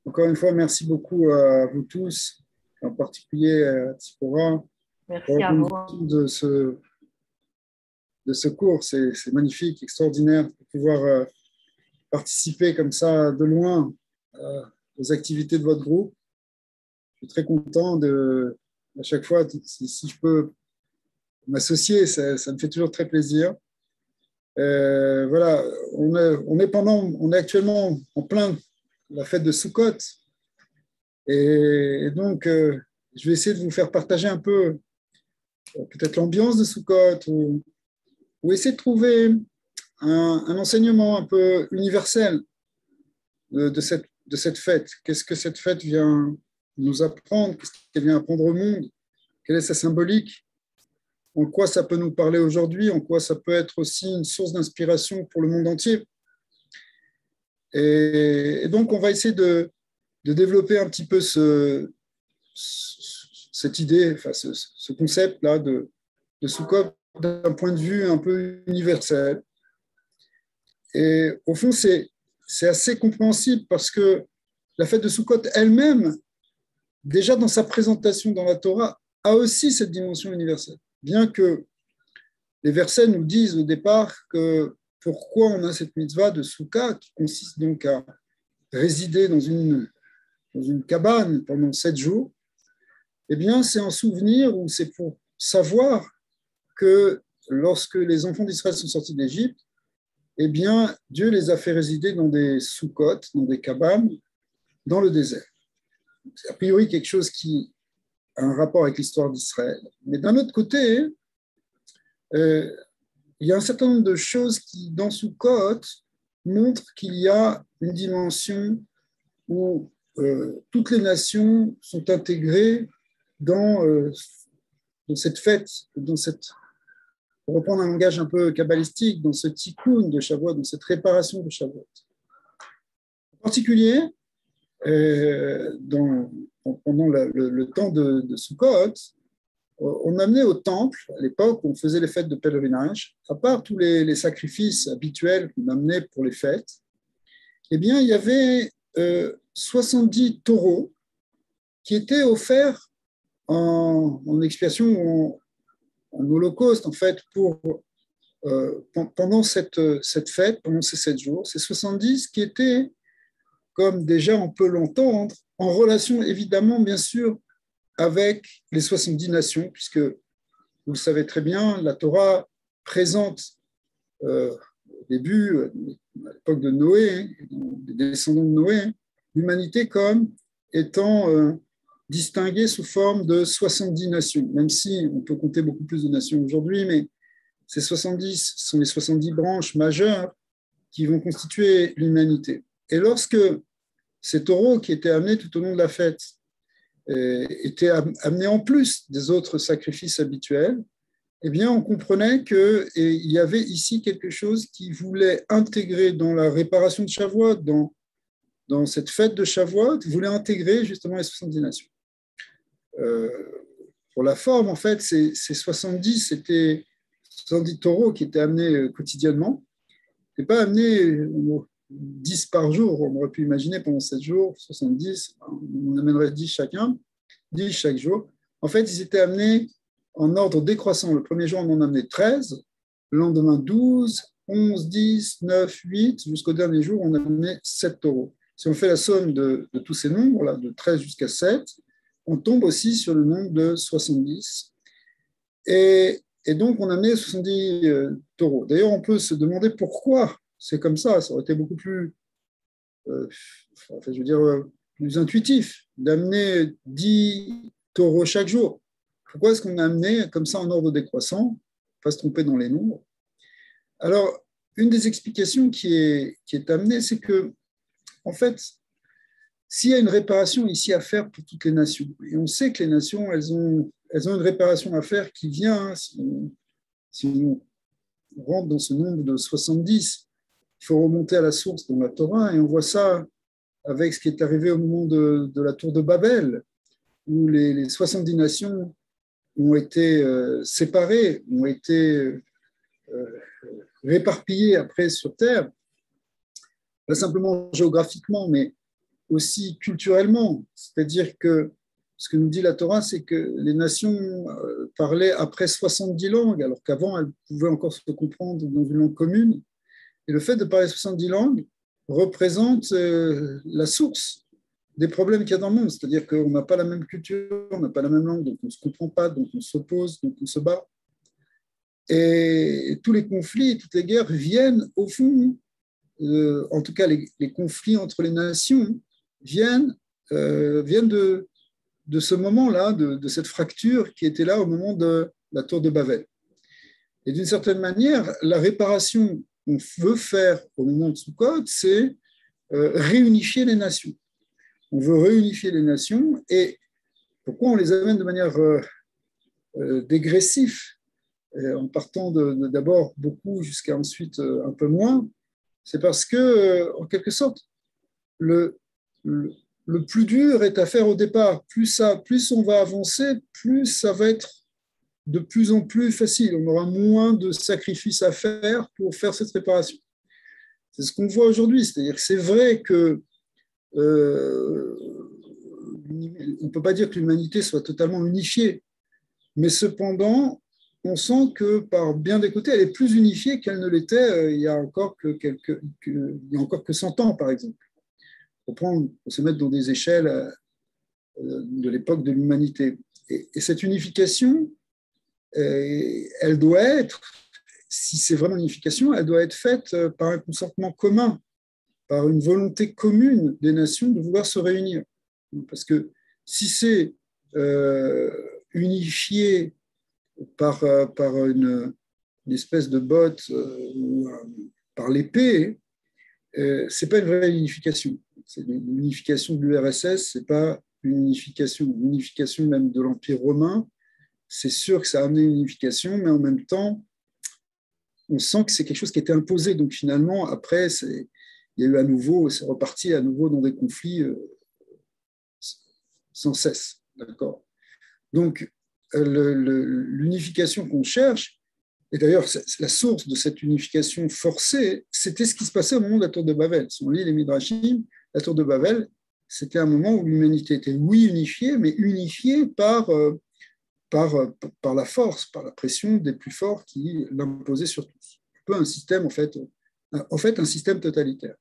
Encore une fois, merci beaucoup à vous tous, en particulier à Tsipora, pour Merci à vous. l'organisation de ce cours. C'est magnifique, extraordinaire de pouvoir participer comme ça de loin aux activités de votre groupe. Je suis très content à chaque fois, si je peux m'associer, ça me fait toujours très plaisir. Voilà, on est actuellement en plein la fête de Sukkot. Et donc, je vais essayer de vous faire partager un peu peut-être l'ambiance de Sukkot ou essayer de trouver un enseignement un peu universel de cette fête. Qu'est-ce que cette fête vient nous apprendre? Qu'est-ce qu'elle vient apprendre au monde? Quelle est sa symbolique? En quoi ça peut nous parler aujourd'hui? En quoi ça peut être aussi une source d'inspiration pour le monde entier? Et donc, on va essayer de développer un petit peu cette idée, enfin, ce concept-là de Sukkot d'un point de vue un peu universel. Et au fond, c'est assez compréhensible parce que la fête de Sukkot elle-même, déjà dans sa présentation dans la Torah, a aussi cette dimension universelle. Bien que les versets nous disent au départ que pourquoi on a cette mitzvah de Sukkah qui consiste donc à résider dans une cabane pendant 7 jours, eh bien, c'est en souvenir ou c'est pour savoir que lorsque les enfants d'Israël sont sortis d'Égypte, eh bien, Dieu les a fait résider dans des Sukkot, dans des cabanes, dans le désert. C'est a priori quelque chose qui a un rapport avec l'histoire d'Israël. Mais d'un autre côté, il y a un certain nombre de choses qui, dans Sukkot, montrent qu'il y a une dimension où toutes les nations sont intégrées dans cette fête, pour reprendre un langage un peu kabbalistique, dans ce tikkun de Shavuot, dans cette réparation de Shavuot. En particulier, pendant le temps de Sukkot, on amenait au temple, à l'époque, on faisait les fêtes de pèlerinage, à part tous les sacrifices habituels qu'on amenait pour les fêtes, eh bien, il y avait 70 taureaux qui étaient offerts en expiation ou en holocauste, en fait, pendant cette fête, pendant ces 7 jours, ces 70 qui étaient, comme déjà on peut l'entendre, en relation évidemment, bien sûr, avec les 70 nations, puisque vous le savez très bien, la Torah présente au début, à l'époque de Noé, des descendants de Noé, l'humanité comme étant distinguée sous forme de 70 nations, même si on peut compter beaucoup plus de nations aujourd'hui, mais ces 70 sont les 70 branches majeures qui vont constituer l'humanité. Et lorsque ces taureaux qui étaient amenés tout au long de la fête étaient amenés en plus des autres sacrifices habituels, eh bien, on comprenait qu'il y avait ici quelque chose qui voulait intégrer dans la réparation de Shavuot, dans cette fête de Shavuot, voulait intégrer justement les 70 nations. Pour la forme, en fait, ces 70, c'était 70 taureaux qui étaient amenés quotidiennement. Ils n'étaient pas amenés 10 par jour. On aurait pu imaginer pendant 7 jours, 70, on amènerait 10 chacun, 10 chaque jour. En fait, ils étaient amenés en ordre décroissant. Le premier jour, on en amenait 13, le lendemain 12, 11, 10, 9, 8, jusqu'au dernier jour, on amenait 7 taureaux. Si on fait la somme de tous ces nombres, là, de 13 jusqu'à 7, on tombe aussi sur le nombre de 70. Et donc, on amenait 70 taureaux. D'ailleurs, on peut se demander pourquoi c'est comme ça. Ça aurait été beaucoup plus, plus intuitif d'amener 10 taureaux chaque jour. Pourquoi est-ce qu'on a amené comme ça en ordre décroissant, pas se tromper dans les nombres? Alors, une des explications qui est amenée, c'est que, en fait, s'il y a une réparation ici à faire pour toutes les nations, et on sait que les nations, elles ont une réparation à faire qui vient, si on rentre dans ce nombre de 70, il faut remonter à la source dans la Torah, et on voit ça avec ce qui est arrivé au moment de la tour de Babel, où les 70 nations ont été séparées, ont été réparpillées après sur Terre, pas simplement géographiquement, mais aussi culturellement. C'est-à-dire que ce que nous dit la Torah, c'est que les nations parlaient après 70 langues, alors qu'avant, elles pouvaient encore se comprendre dans une langue commune. Et le fait de parler 70 langues représente la source des problèmes qu'il y a dans le monde. C'est-à-dire qu'on n'a pas la même culture, on n'a pas la même langue, donc on ne se comprend pas, donc on s'oppose, donc on se bat. Et tous les conflits, toutes les guerres viennent au fond, en tout cas les conflits entre les nations, viennent de ce moment-là, de cette fracture qui était là au moment de la tour de Babel. Et d'une certaine manière, la réparation qu'on veut faire au moment de Sukkot, c'est réunifier les nations. On veut réunifier les nations, et pourquoi on les amène de manière dégressive, en partant d'abord beaucoup jusqu'à ensuite un peu moins, c'est parce que, en quelque sorte, le plus dur est à faire au départ. Plus on va avancer, plus ça va être de plus en plus facile. On aura moins de sacrifices à faire pour faire cette réparation. C'est ce qu'on voit aujourd'hui. C'est-à-dire que c'est vrai que on ne peut pas dire que l'humanité soit totalement unifiée, mais cependant, on sent que par bien des côtés, elle est plus unifiée qu'elle ne l'était il y a encore que 100 ans, par exemple. Pour se mettre dans des échelles de l'époque de l'humanité. Et cette unification, elle doit être, si c'est vraiment une unification, elle doit être faite par un consentement commun, par une volonté commune des nations de vouloir se réunir. Parce que si c'est unifié par une espèce de botte ou par l'épée, ce n'est pas une vraie unification. C'est une unification de l'URSS, ce n'est pas une unification même de l'Empire romain. C'est sûr que ça a amené une unification, mais en même temps, on sent que c'est quelque chose qui a été imposé. Donc finalement, après, il y a eu à nouveau, c'est reparti à nouveau dans des conflits sans cesse. D'accord. Donc, l'unification qu'on cherche, et d'ailleurs, la source de cette unification forcée, c'était ce qui se passait au moment de la tour de Babel. Si on lit les Midrashim, la tour de Babel, c'était un moment où l'humanité était, oui, unifiée, mais unifiée par la force, par la pression des plus forts qui l'imposaient sur tous. Un peu un système, en fait, un système totalitaire.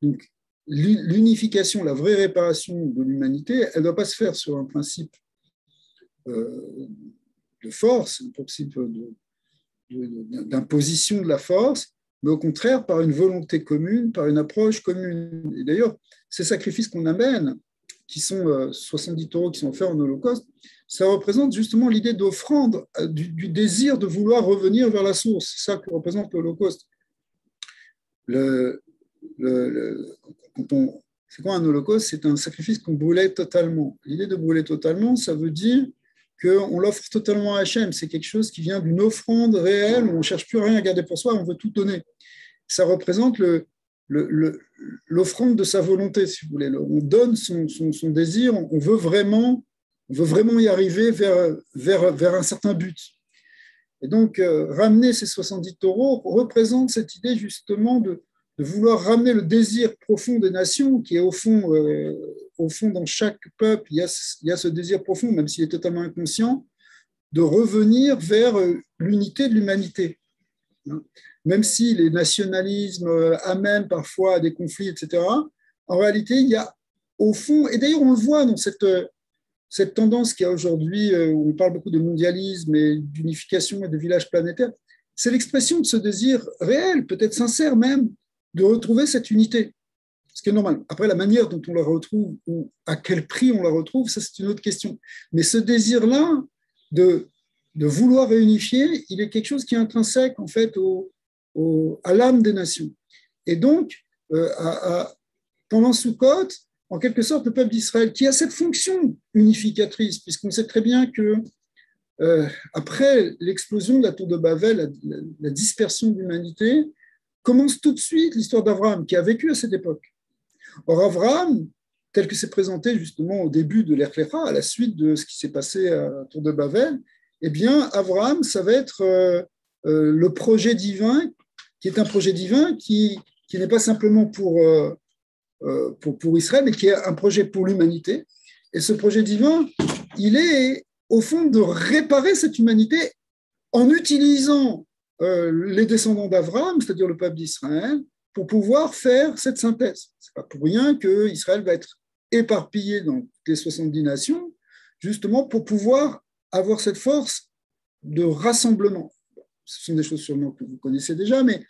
Donc, l'unification, la vraie réparation de l'humanité, elle ne doit pas se faire sur un principe de force, un principe d'imposition de la force, mais au contraire par une volonté commune, par une approche commune. Et d'ailleurs, ces sacrifices qu'on amène, qui sont 70 taureaux qui sont faits en Holocauste, ça représente justement l'idée d'offrande, du désir de vouloir revenir vers la source. C'est ça que représente l'Holocauste. C'est quoi un holocauste? C'est un sacrifice qu'on brûlait totalement. L'idée de brûler totalement, ça veut dire qu'on l'offre totalement à Hachem. C'est quelque chose qui vient d'une offrande réelle, où on ne cherche plus rien à garder pour soi, on veut tout donner. Ça représente l'offrande de sa volonté, si vous voulez. On donne son désir, on veut vraiment y arriver vers un certain but. Et donc, ramener ces 70 taureaux représente cette idée justement de vouloir ramener le désir profond des nations, qui est au fond dans chaque peuple, il y a ce désir profond, même s'il est totalement inconscient, de revenir vers l'unité de l'humanité. Même si les nationalismes amènent parfois à des conflits, etc., en réalité, il y a au fond, et d'ailleurs on le voit dans cette tendance qu'il y a aujourd'hui, où on parle beaucoup de mondialisme et d'unification et de village planétaire, c'est l'expression de ce désir réel, peut-être sincère même, de retrouver cette unité, ce qui est normal. Après, la manière dont on la retrouve ou à quel prix on la retrouve, ça c'est une autre question. Mais ce désir-là de vouloir réunifier, il est quelque chose qui est intrinsèque en fait à l'âme des nations. Et donc, pendant Sukkot, en quelque sorte, le peuple d'Israël, qui a cette fonction unificatrice, puisqu'on sait très bien que après l'explosion de la tour de Babel, la dispersion de l'humanité, commence tout de suite l'histoire d'Abraham, qui a vécu à cette époque. Or, Abraham, tel que c'est présenté justement au début de l'Ech Lecha, à la suite de ce qui s'est passé à la tour de Babel, eh bien, Abraham, ça va être le projet divin, qui est un projet divin qui n'est pas simplement pour pour Israël, mais qui est un projet pour l'humanité. Et ce projet divin, il est au fond de réparer cette humanité en utilisant les descendants d'Abraham, c'est-à-dire le peuple d'Israël, pour pouvoir faire cette synthèse. Ce n'est pas pour rien qu'Israël va être éparpillé dans les 70 nations, justement pour pouvoir avoir cette force de rassemblement. Ce sont des choses sûrement que vous connaissez déjà, mais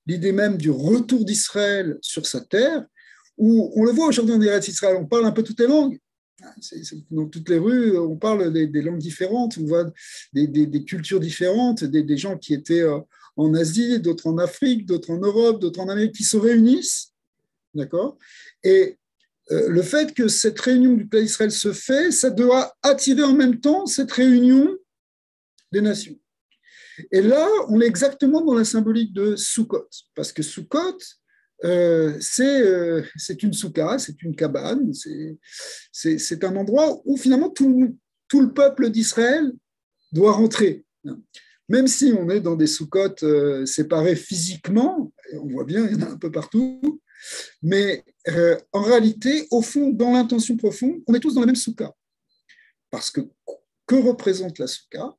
l'idée même du retour d'Israël sur sa terre, où on le voit aujourd'hui en Eretz Israël, on parle un peu toutes les langues. Dans toutes les rues, on parle des langues différentes, on voit des cultures différentes, des gens qui étaient en Asie, d'autres en Afrique, d'autres en Europe, d'autres en Amérique, qui se réunissent, d'accord. Et le fait que cette réunion du peuple d'Israël se fait, ça doit attirer en même temps cette réunion des nations. Et là, on est exactement dans la symbolique de Sukkot, parce que Sukkot, c'est une soukha, c'est une cabane, c'est un endroit où finalement tout le peuple d'Israël doit rentrer. Même si on est dans des soukottes séparées physiquement, on voit bien, il y en a un peu partout, mais en réalité, au fond, dans l'intention profonde, on est tous dans la même soukha. Parce que représente la soukha?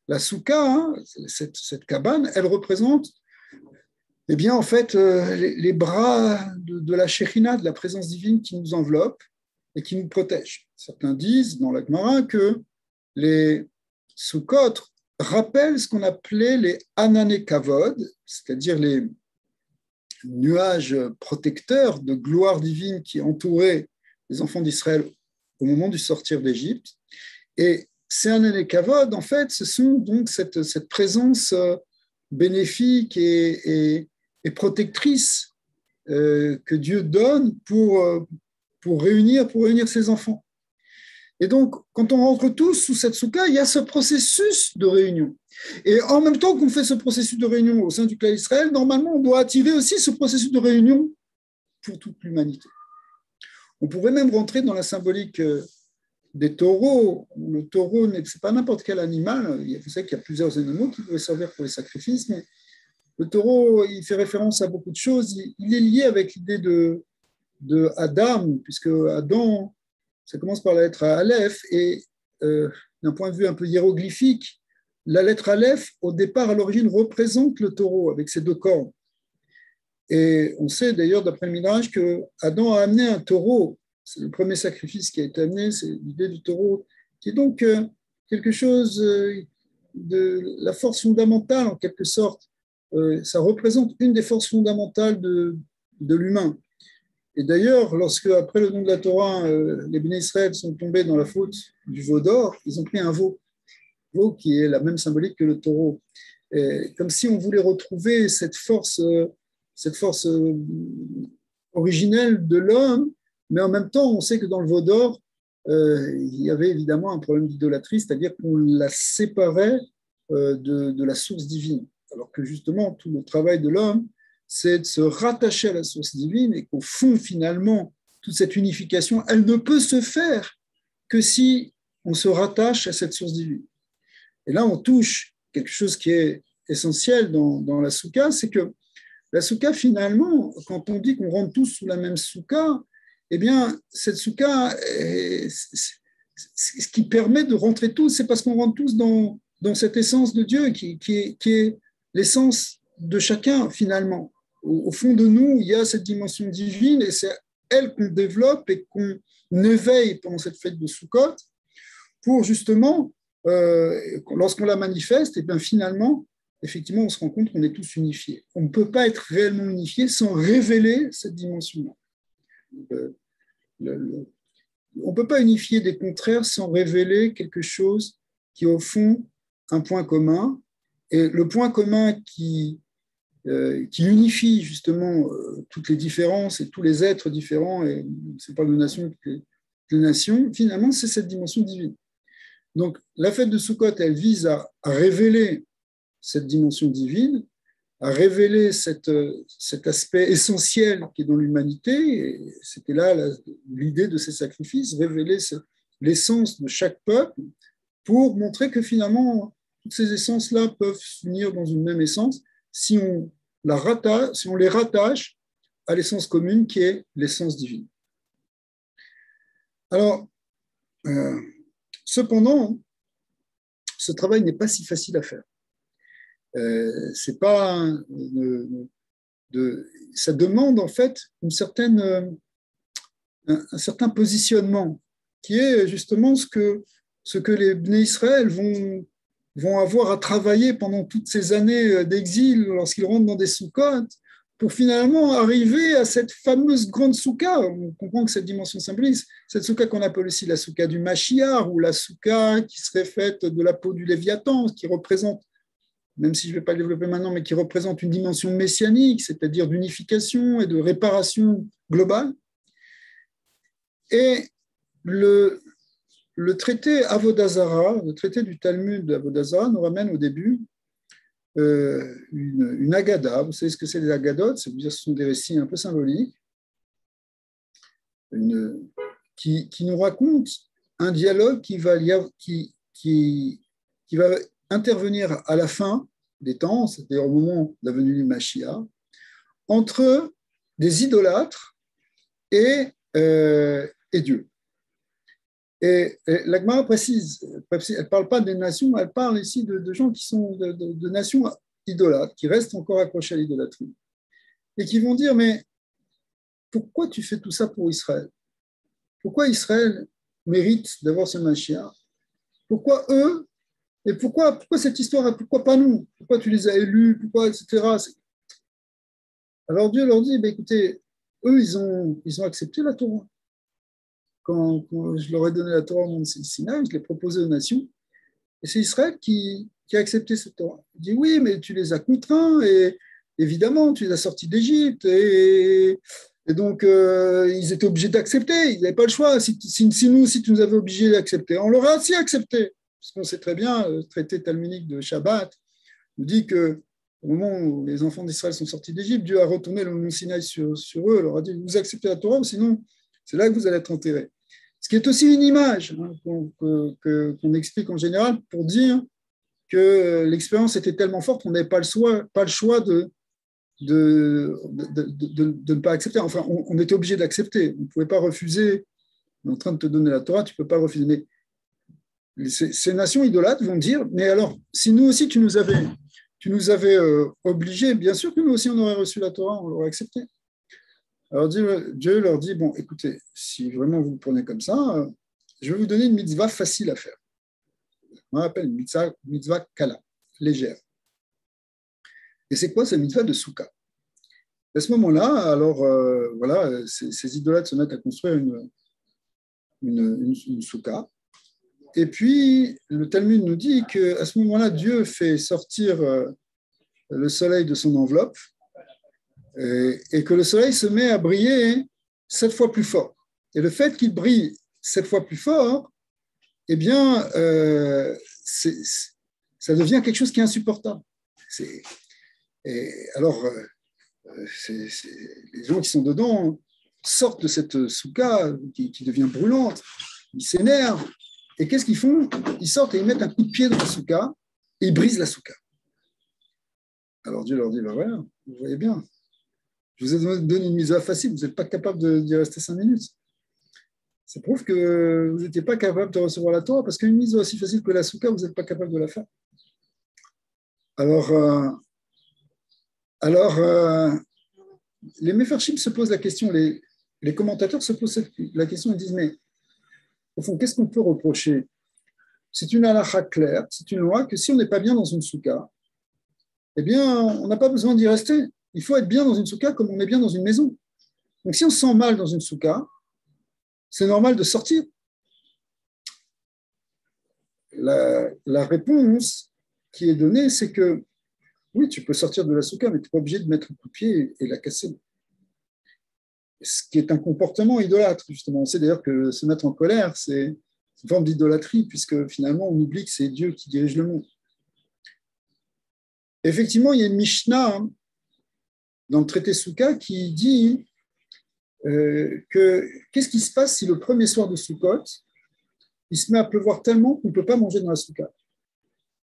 La soukha, hein, cette cabane, elle représente eh bien, en fait, les bras de la Shekhinah, de la présence divine qui nous enveloppe et qui nous protège. Certains disent dans la Gemara que les Sukkot rappellent ce qu'on appelait les Anane Kavod, c'est-à-dire les nuages protecteurs de gloire divine qui entouraient les enfants d'Israël au moment du sortir d'Égypte. Et ces Anane Kavod, en fait, ce sont donc cette présence bénéfique et protectrice que Dieu donne pour réunir ses enfants. Et donc, quand on rentre tous sous cette soukha, il y a ce processus de réunion. Et en même temps qu'on fait ce processus de réunion au sein du clan d'Israël, normalement, on doit attirer aussi ce processus de réunion pour toute l'humanité. On pourrait même rentrer dans la symbolique des taureaux. Le taureau, ce n'est pas n'importe quel animal. Vous savez qu'il y a plusieurs animaux qui peuvent servir pour les sacrifices, mais le taureau, il fait référence à beaucoup de choses. Il est lié avec l'idée de Adam, puisque Adam, ça commence par la lettre Aleph, et d'un point de vue un peu hiéroglyphique, la lettre Aleph, au départ, à l'origine, représente le taureau avec ses deux cornes. Et on sait d'ailleurs, d'après le Midrash, que Adam a amené un taureau. C'est le premier sacrifice qui a été amené, c'est l'idée du taureau, qui est donc quelque chose de la force fondamentale, en quelque sorte. Ça représente une des forces fondamentales de l'humain. Et d'ailleurs, lorsque, après le don de la Torah, les Béné Israël sont tombés dans la faute du veau d'or, ils ont pris un veau qui est la même symbolique que le taureau. Et comme si on voulait retrouver cette force originelle de l'homme, mais en même temps, on sait que dans le veau d'or, il y avait évidemment un problème d'idolâtrie, c'est-à-dire qu'on la séparait de la source divine. Alors que justement, tout le travail de l'homme, c'est de se rattacher à la source divine et qu'au fond, finalement, toute cette unification, elle ne peut se faire que si on se rattache à cette source divine. Et là, on touche quelque chose qui est essentiel dans la soukha, c'est que la soukha, finalement, quand on dit qu'on rentre tous sous la même soukha, eh bien, cette soukha, ce qui permet de rentrer tous, c'est parce qu'on rentre tous dans cette essence de Dieu qui est l'essence de chacun, finalement. Au fond de nous, il y a cette dimension divine et c'est elle qu'on développe et qu'on éveille pendant cette fête de Sukkot pour justement, lorsqu'on la manifeste, et bien finalement, effectivement, on se rend compte qu'on est tous unifiés. On ne peut pas être réellement unifié sans révéler cette dimension-là. On ne peut pas unifier des contraires sans révéler quelque chose qui est au fond un point commun. Et le point commun qui unifie justement toutes les différences et tous les êtres différents, et c'est pas de nations, toutes les nations, finalement, c'est cette dimension divine. Donc, la fête de Sukkot, elle vise à révéler cette dimension divine, à révéler cet aspect essentiel qui est dans l'humanité. Et c'était là l'idée de ces sacrifices, révéler l'essence de chaque peuple pour montrer que finalement, toutes ces essences-là peuvent s'unir dans une même essence si on les rattache à l'essence commune qui est l'essence divine. Alors, cependant, ce travail n'est pas si facile à faire. C'est pas ça demande en fait un certain positionnement qui est justement ce que les Bnei Israël vont avoir à travailler pendant toutes ces années d'exil lorsqu'ils rentrent dans des soukhotes pour finalement arriver à cette fameuse grande soukha. On comprend que cette dimension symbolise cette soukha qu'on appelle aussi la soukha du Mashiach ou la soukha qui serait faite de la peau du Léviathan, qui représente, même si je ne vais pas le développer maintenant, mais qui représente une dimension messianique, c'est-à-dire d'unification et de réparation globale. Et le traité Avodah Zarah, le traité du Talmud d'Avodah Zarah nous ramène au début une agada. Vous savez ce que c'est les agadotes? C'est-à-dire ce sont des récits un peu symboliques qui nous racontent un dialogue qui va intervenir à la fin des temps, c'est-à-dire au moment de la venue du Mashiach, entre des idolâtres et Dieu. Et la Gemara précise, elle ne parle pas des nations, elle parle ici de gens qui sont de nations idolâtres, qui restent encore accrochés à l'idolâtrie, et qui vont dire, mais pourquoi tu fais tout ça pour Israël? Pourquoi Israël mérite d'avoir ce Mashiach? Pourquoi eux? Et pourquoi cette histoire? Pourquoi pas nous? Pourquoi tu les as élus? Pourquoi, etc. Alors Dieu leur dit, écoutez, eux, ils ont accepté la Torah. Quand je leur ai donné la Torah au mont Sinaï, je l'ai proposée aux nations, et c'est Israël qui a accepté cette Torah. Il dit, oui, mais tu les as contraints, et évidemment, tu les as sortis d'Égypte, et donc ils étaient obligés d'accepter, ils n'avaient pas le choix. Si tu nous avais obligés d'accepter, on l'aurait aussi accepté. Parce qu'on sait très bien, le traité talmudique de Shabbat nous dit que au moment où les enfants d'Israël sont sortis d'Égypte, Dieu a retourné le mont Sinaï sur eux, leur a dit, vous acceptez la Torah, ou sinon c'est là que vous allez être enterrés. Ce qui est aussi une image qu'on explique en général pour dire que l'expérience était tellement forte qu'on n'avait pas le choix de ne pas accepter. Enfin, on était obligé d'accepter. On ne pouvait pas refuser. On est en train de te donner la Torah, tu ne peux pas refuser. Mais ces nations idolâtres vont dire, mais alors, si nous aussi tu nous avais obligés, bien sûr que nous aussi on aurait reçu la Torah, on l'aurait accepté. Alors Dieu leur dit, bon, écoutez, si vraiment vous le prenez comme ça, je vais vous donner une mitzvah facile à faire. On appelle une mitzvah kala, légère. Et c'est quoi cette mitzvah de soukha? À ce moment-là, alors voilà, ces idolâtres se mettent à construire une soukha. Et puis, le Talmud nous dit qu'à ce moment-là, Dieu fait sortir le soleil de son enveloppe et que le soleil se met à briller 7 fois plus fort. Et le fait qu'il brille 7 fois plus fort, eh bien, ça devient quelque chose qui est insupportable. Alors, les gens qui sont dedans sortent de cette soukha qui devient brûlante, ils s'énervent. Et qu'est-ce qu'ils font? Ils sortent et ils mettent un coup de pied dans la soukha et ils brisent la soukha. Alors Dieu leur dit, ben voilà, vous voyez bien, je vous ai donné une mitzvah facile, vous n'êtes pas capable d'y rester 5 minutes. Ça prouve que vous n'étiez pas capable de recevoir la Torah parce qu'une mitzvah aussi facile que la soukha, vous n'êtes pas capable de la faire. Alors les Mefarshim se posent la question, les commentateurs se posent la question et disent, mais au fond, qu'est-ce qu'on peut reprocher? C'est une halakha claire, c'est une loi que si on n'est pas bien dans une soukha, eh bien, on n'a pas besoin d'y rester. Il faut être bien dans une soukha comme on est bien dans une maison. Donc, si on se sent mal dans une soukha, c'est normal de sortir. La réponse qui est donnée, c'est que oui, tu peux sortir de la soukha, mais tu n'es pas obligé de mettre un coup de pied et la casser. Ce qui est un comportement idolâtre, justement. On sait d'ailleurs que se mettre en colère, c'est une forme d'idolâtrie, puisque finalement, on oublie que c'est Dieu qui dirige le monde. Effectivement, il y a une Mishnah dans le traité Soukha qui dit que qu'est-ce qui se passe si le premier soir de Sukkot, il se met à pleuvoir tellement qu'on ne peut pas manger dans la Soukha.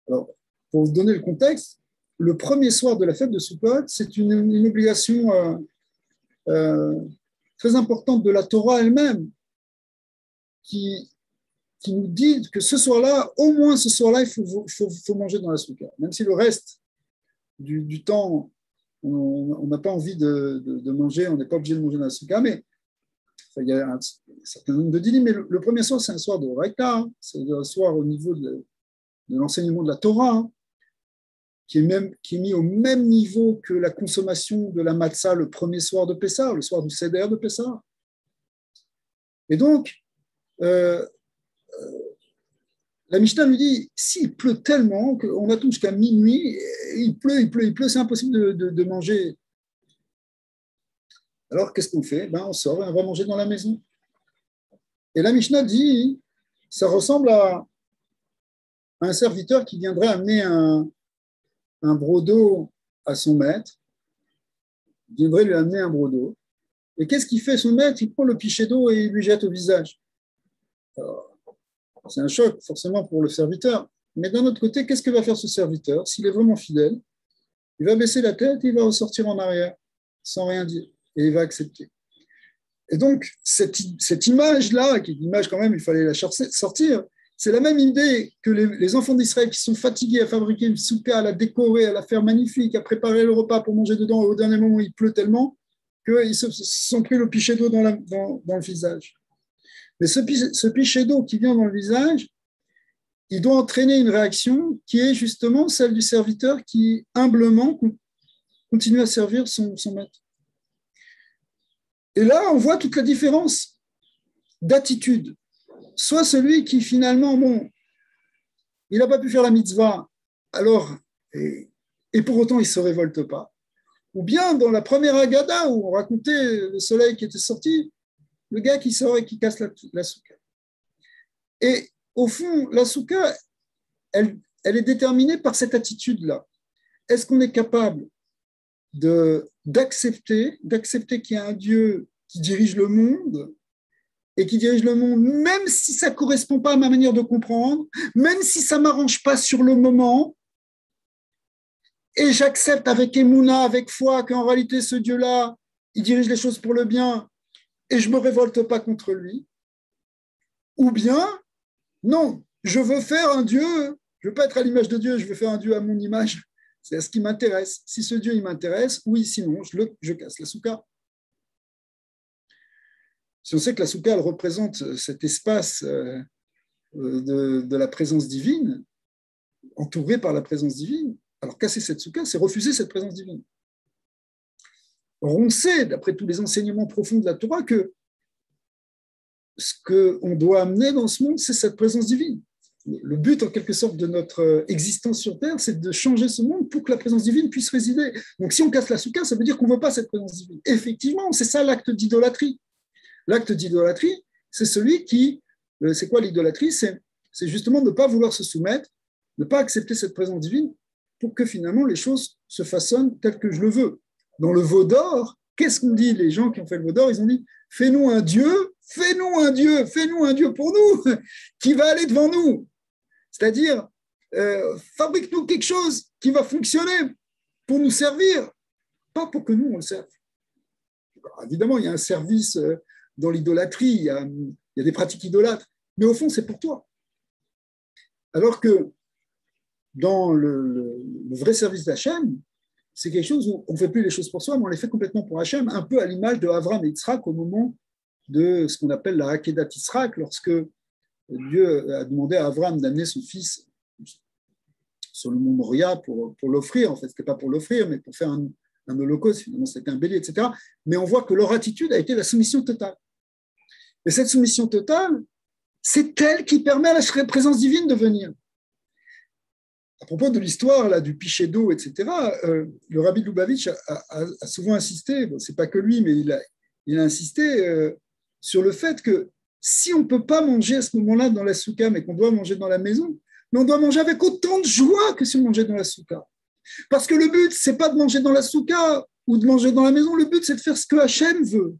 Alors, pour vous donner le contexte, le premier soir de la fête de Sukkot, c'est une obligation euh, très importante de la Torah elle-même qui nous dit que ce soir-là, au moins ce soir-là, il faut manger dans la soukha. Même si le reste du temps, on n'a pas envie de manger, on n'est pas obligé de manger dans la soukha, mais il y a un certain nombre de dîners, mais le premier soir, c'est un soir de Raïta, hein, c'est un soir au niveau de l'enseignement de la Torah, hein, qui est mis au même niveau que la consommation de la matzah le premier soir de Pessah, le soir du Seder de Pessah. Et donc, la Mishnah nous dit, s'il pleut tellement qu'on attend jusqu'à minuit, il pleut, c'est impossible de manger. Alors, qu'est-ce qu'on fait? On sort et on va manger dans la maison. Et la Mishnah dit, ça ressemble à un serviteur qui viendrait amener un broc d'eau à son maître, il viendrait lui amener un broc d'eau. Et qu'est-ce qu'il fait son maître? Il prend le pichet d'eau et il lui jette au visage. Alors, c'est un choc forcément pour le serviteur. Mais d'un autre côté, qu'est-ce que va faire ce serviteur? S'il est vraiment fidèle, il va baisser la tête et il va ressortir en arrière sans rien dire. Et il va accepter. Et donc, cette image-là, qui est une image quand même, il fallait la sortir, c'est la même idée que les enfants d'Israël qui sont fatigués à fabriquer une souka, à la décorer, à la faire magnifique, à préparer le repas pour manger dedans, et au dernier moment, il pleut tellement qu'ils se sont pris le pichet d'eau dans le visage. Mais ce pichet d'eau qui vient dans le visage, il doit entraîner une réaction qui est justement celle du serviteur qui, humblement, continue à servir son maître. Et là, on voit toute la différence d'attitude. Soit celui qui, finalement, il n'a pas pu faire la mitzvah, alors, et pour autant, il ne se révolte pas. Ou bien, dans la première Haggadah, où on racontait le soleil qui était sorti, le gars qui sort et qui casse la soukha. Et au fond, la soukha, elle est déterminée par cette attitude-là. Est-ce qu'on est capable d'accepter qu'il y a un Dieu qui dirige le monde et qui dirige le monde, même si ça ne correspond pas à ma manière de comprendre, même si ça ne m'arrange pas sur le moment, et j'accepte avec émouna, avec foi, qu'en réalité, ce Dieu-là, il dirige les choses pour le bien, et je ne me révolte pas contre lui. Ou bien, non, je veux faire un Dieu, je ne veux pas être à l'image de Dieu, je veux faire un Dieu à mon image. C'est ce qui m'intéresse. Si ce Dieu, il m'intéresse, oui, sinon, je casse la soukha. Si on sait que la soukha, elle représente cet espace de la présence divine, entouré par la présence divine, alors casser cette soukha, c'est refuser cette présence divine. Or, on sait, d'après tous les enseignements profonds de la Torah, que ce qu'on doit amener dans ce monde, c'est cette présence divine. Le but, en quelque sorte, de notre existence sur Terre, c'est de changer ce monde pour que la présence divine puisse résider. Donc, si on casse la soukha, ça veut dire qu'on ne veut pas cette présence divine. Effectivement, c'est ça l'acte d'idolâtrie. L'acte d'idolâtrie, c'est celui qui... C'est quoi l'idolâtrie? C'est justement de ne pas vouloir se soumettre, de ne pas accepter cette présence divine pour que finalement les choses se façonnent telles que je le veux. Dans le veau d'or, qu'est-ce qu'on dit? Les gens qui ont fait le veau d'or, ils ont dit « Fais-nous un Dieu, fais-nous un Dieu pour nous, qui va aller devant nous. » C'est-à-dire, fabrique-nous quelque chose qui va fonctionner pour nous servir, pas pour que nous, on le serve. Alors, évidemment, il y a un service dans l'idolâtrie, il y a des pratiques idolâtres, mais au fond, c'est pour toi. Alors que dans le vrai service d'Hachem, c'est quelque chose où on ne fait plus les choses pour soi, mais on les fait complètement pour Hachem, un peu à l'image de Avram et Yitzhak au moment de ce qu'on appelle la Akedat Yitzhak, lorsque Dieu a demandé à Avram d'amener son fils sur le mont Moria pour l'offrir. En fait, ce n'était pas pour l'offrir, mais pour faire un holocauste, finalement, c'était un bélier, etc. Mais on voit que leur attitude a été la soumission totale. Et cette soumission totale, c'est elle qui permet à la présence divine de venir. À propos de l'histoire là, du pichet d'eau, etc., le rabbi de Lubavitch a souvent insisté, bon, ce n'est pas que lui, mais il a insisté sur le fait que si on ne peut pas manger à ce moment-là dans la soukha, mais qu'on doit manger dans la maison, mais on doit manger avec autant de joie que si on mangeait dans la soukha. Parce que le but, ce n'est pas de manger dans la soukha ou de manger dans la maison, le but, c'est de faire ce que Hachem veut.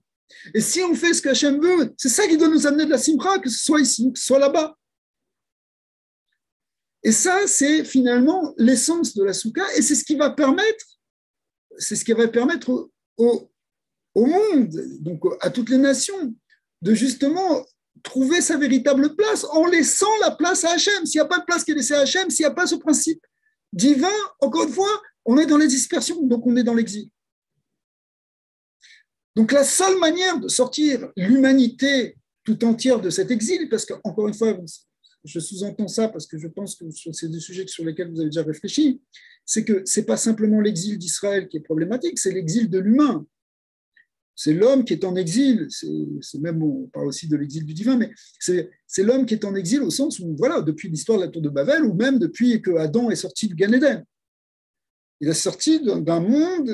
Et si on fait ce que Hachem veut, c'est ça qui doit nous amener de la simra, que ce soit ici, que ce soit là-bas. Et ça, c'est finalement l'essence de la soukha, et c'est ce qui va permettre aux au monde, donc à toutes les nations, de justement trouver sa véritable place en laissant la place à Hachem. S'il n'y a pas de place qui est laissée à Hachem, s'il n'y a pas ce principe divin, encore une fois, on est dans les dispersions, donc on est dans l'exil. Donc la seule manière de sortir l'humanité tout entière de cet exil, parce qu'encore une fois, je sous-entends ça parce que je pense que c'est des sujets sur lesquels vous avez déjà réfléchi, c'est que ce n'est pas simplement l'exil d'Israël qui est problématique, c'est l'exil de l'humain. C'est l'homme qui est en exil, c'est même, on parle aussi de l'exil du divin, mais c'est l'homme qui est en exil au sens où, voilà, depuis l'histoire de la tour de Babel, ou même depuis que Adam est sorti du Gan Eden. Il est sorti d'un monde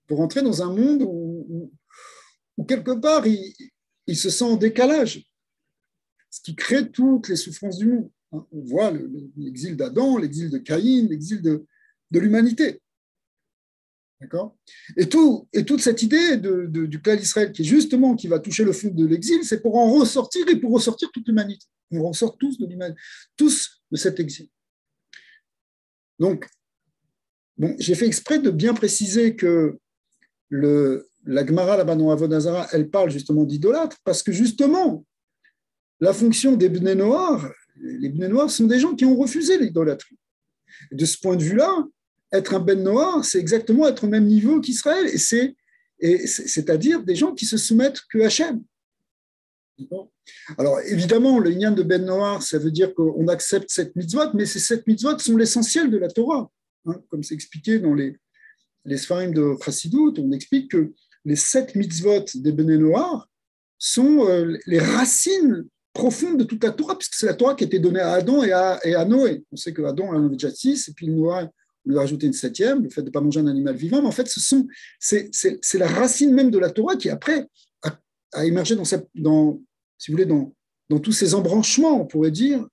pour entrer dans un monde où quelque part, il se sent en décalage, ce qui crée toutes les souffrances du monde. On voit l'exil d'Adam, l'exil de Caïn, l'exil de l'humanité. D'accord ? Et toute cette idée du clan d'Israël qui va toucher le fond de l'exil, c'est pour en ressortir et pour ressortir toute l'humanité. On ressort tous de l'humanité, tous de cet exil. Donc, bon, j'ai fait exprès de bien préciser que la Gemara là-bas dans Avodah Zarah, elle parle justement d'idolâtres, parce que justement, la fonction des Bnei Noach, les Bnei Noach sont des gens qui ont refusé l'idolâtrie. De ce point de vue-là, être un Ben Noach, c'est exactement être au même niveau qu'Israël, c'est-à-dire des gens qui se soumettent que Hachem. Alors évidemment, le Inyan de Ben Noach, ça veut dire qu'on accepte cette mitzvot, mais ces 7 mitzvot sont l'essentiel de la Torah. Comme c'est expliqué dans les Sfarim de Chassidut, on explique que les 7 mitzvot des Ben Noach sont les racines profondes de toute la Torah, puisque c'est la Torah qui a été donnée à Adam et à Noé. On sait que Adam en avait déjà 6, et puis Noé, on lui a rajouté une 7e, le fait de ne pas manger un animal vivant, mais en fait, c'est la racine même de la Torah qui, après, a émergé si vous voulez, dans tous ces embranchements, on pourrait dire,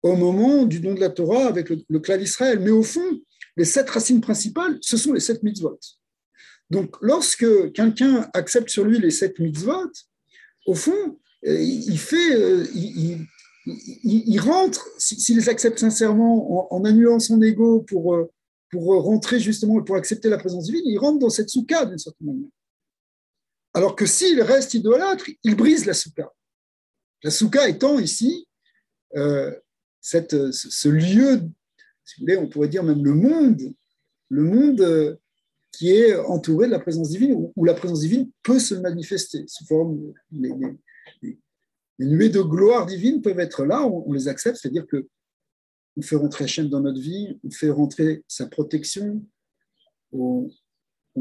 au moment du don de la Torah avec le clan d'Israël. Mais au fond, les 7 racines principales, ce sont les 7 mitzvot. Donc, lorsque quelqu'un accepte sur lui les 7 mitzvot, au fond, il rentre, s'il les accepte sincèrement, en annulant son ego pour rentrer justement, pour accepter la présence divine, il rentre dans cette soukha d'une certaine manière. Alors que s'il reste idolâtre, il brise la soukha. La soukha étant ici ce lieu, si vous voulez, on pourrait dire même le monde qui est entouré de la présence divine, où la présence divine peut se manifester sous forme les nuées de gloire divine peuvent être là, on les accepte, c'est-à-dire que on fait rentrer Hachem dans notre vie, on fait rentrer sa protection, on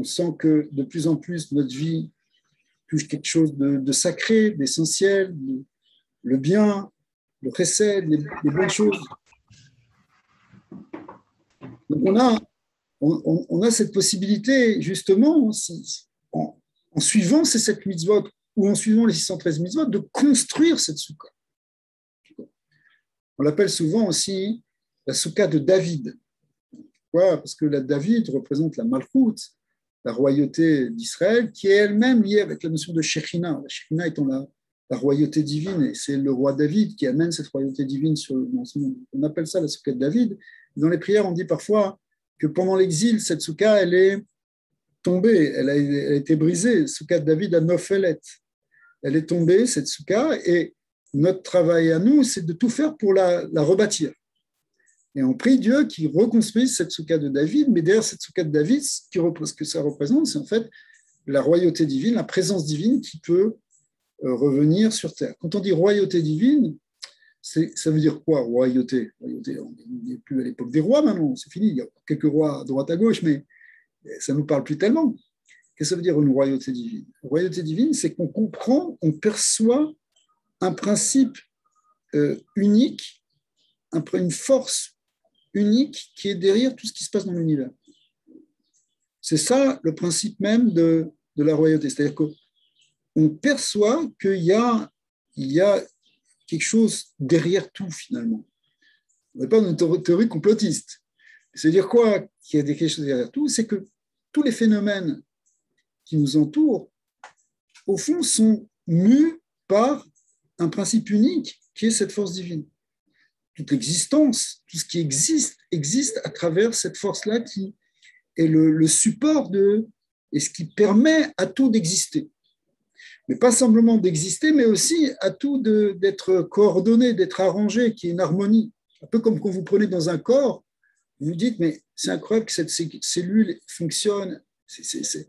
sent que de plus en plus notre vie touche quelque chose de sacré, d'essentiel, le bien, le chesed, les bonnes choses. Donc on a cette possibilité, justement, en suivant ces 7 mitzvot ou en suivant les 613 mitzvot, de construire cette soukha. On l'appelle souvent aussi la soukha de David. Pourquoi ? Parce que la David représente la Malchout, la royauté d'Israël, qui est elle-même liée avec la notion de Shekhinah. La Shekhinah étant la royauté divine, et c'est le roi David qui amène cette royauté divine dans ce monde. On appelle ça la soukha de David. Dans les prières, on dit parfois que pendant l'exil, cette soukha, elle est tombée, elle a été brisée. Soukha de David à Nophelet. Elle est tombée, cette soukha, et notre travail à nous, c'est de tout faire pour la rebâtir. Et on prie Dieu qu'il reconstruise cette soukha de David, mais derrière cette soukha de David, ce que ça représente, c'est en fait la royauté divine, la présence divine qui peut revenir sur terre. Quand on dit royauté divine, ça veut dire quoi, royauté ? On n'est plus à l'époque des rois maintenant, c'est fini, il y a quelques rois à droite à gauche, mais ça ne nous parle plus tellement. Qu'est-ce que ça veut dire une royauté divine ? Une royauté divine, c'est qu'on comprend, on perçoit un principe unique, une force unique qui est derrière tout ce qui se passe dans l'univers. C'est ça le principe même de la royauté. C'est-à-dire qu'on perçoit qu'il y a quelque chose derrière tout, finalement. On n'est pas dans une théorie complotiste. C'est-à-dire quoi, qu'il y a quelque chose derrière tout ? C'est que tous les phénomènes qui nous entourent, au fond, sont mus par un principe unique qui est cette force divine. Toute l'existence, tout ce qui existe à travers cette force-là qui est le support de et ce qui permet à tout d'exister. Mais pas simplement d'exister, mais aussi à tout d'être coordonné, d'être arrangé, qu'il y ait une harmonie. Un peu comme quand vous prenez dans un corps, vous vous dites, mais c'est incroyable que cette cellule fonctionne, c'est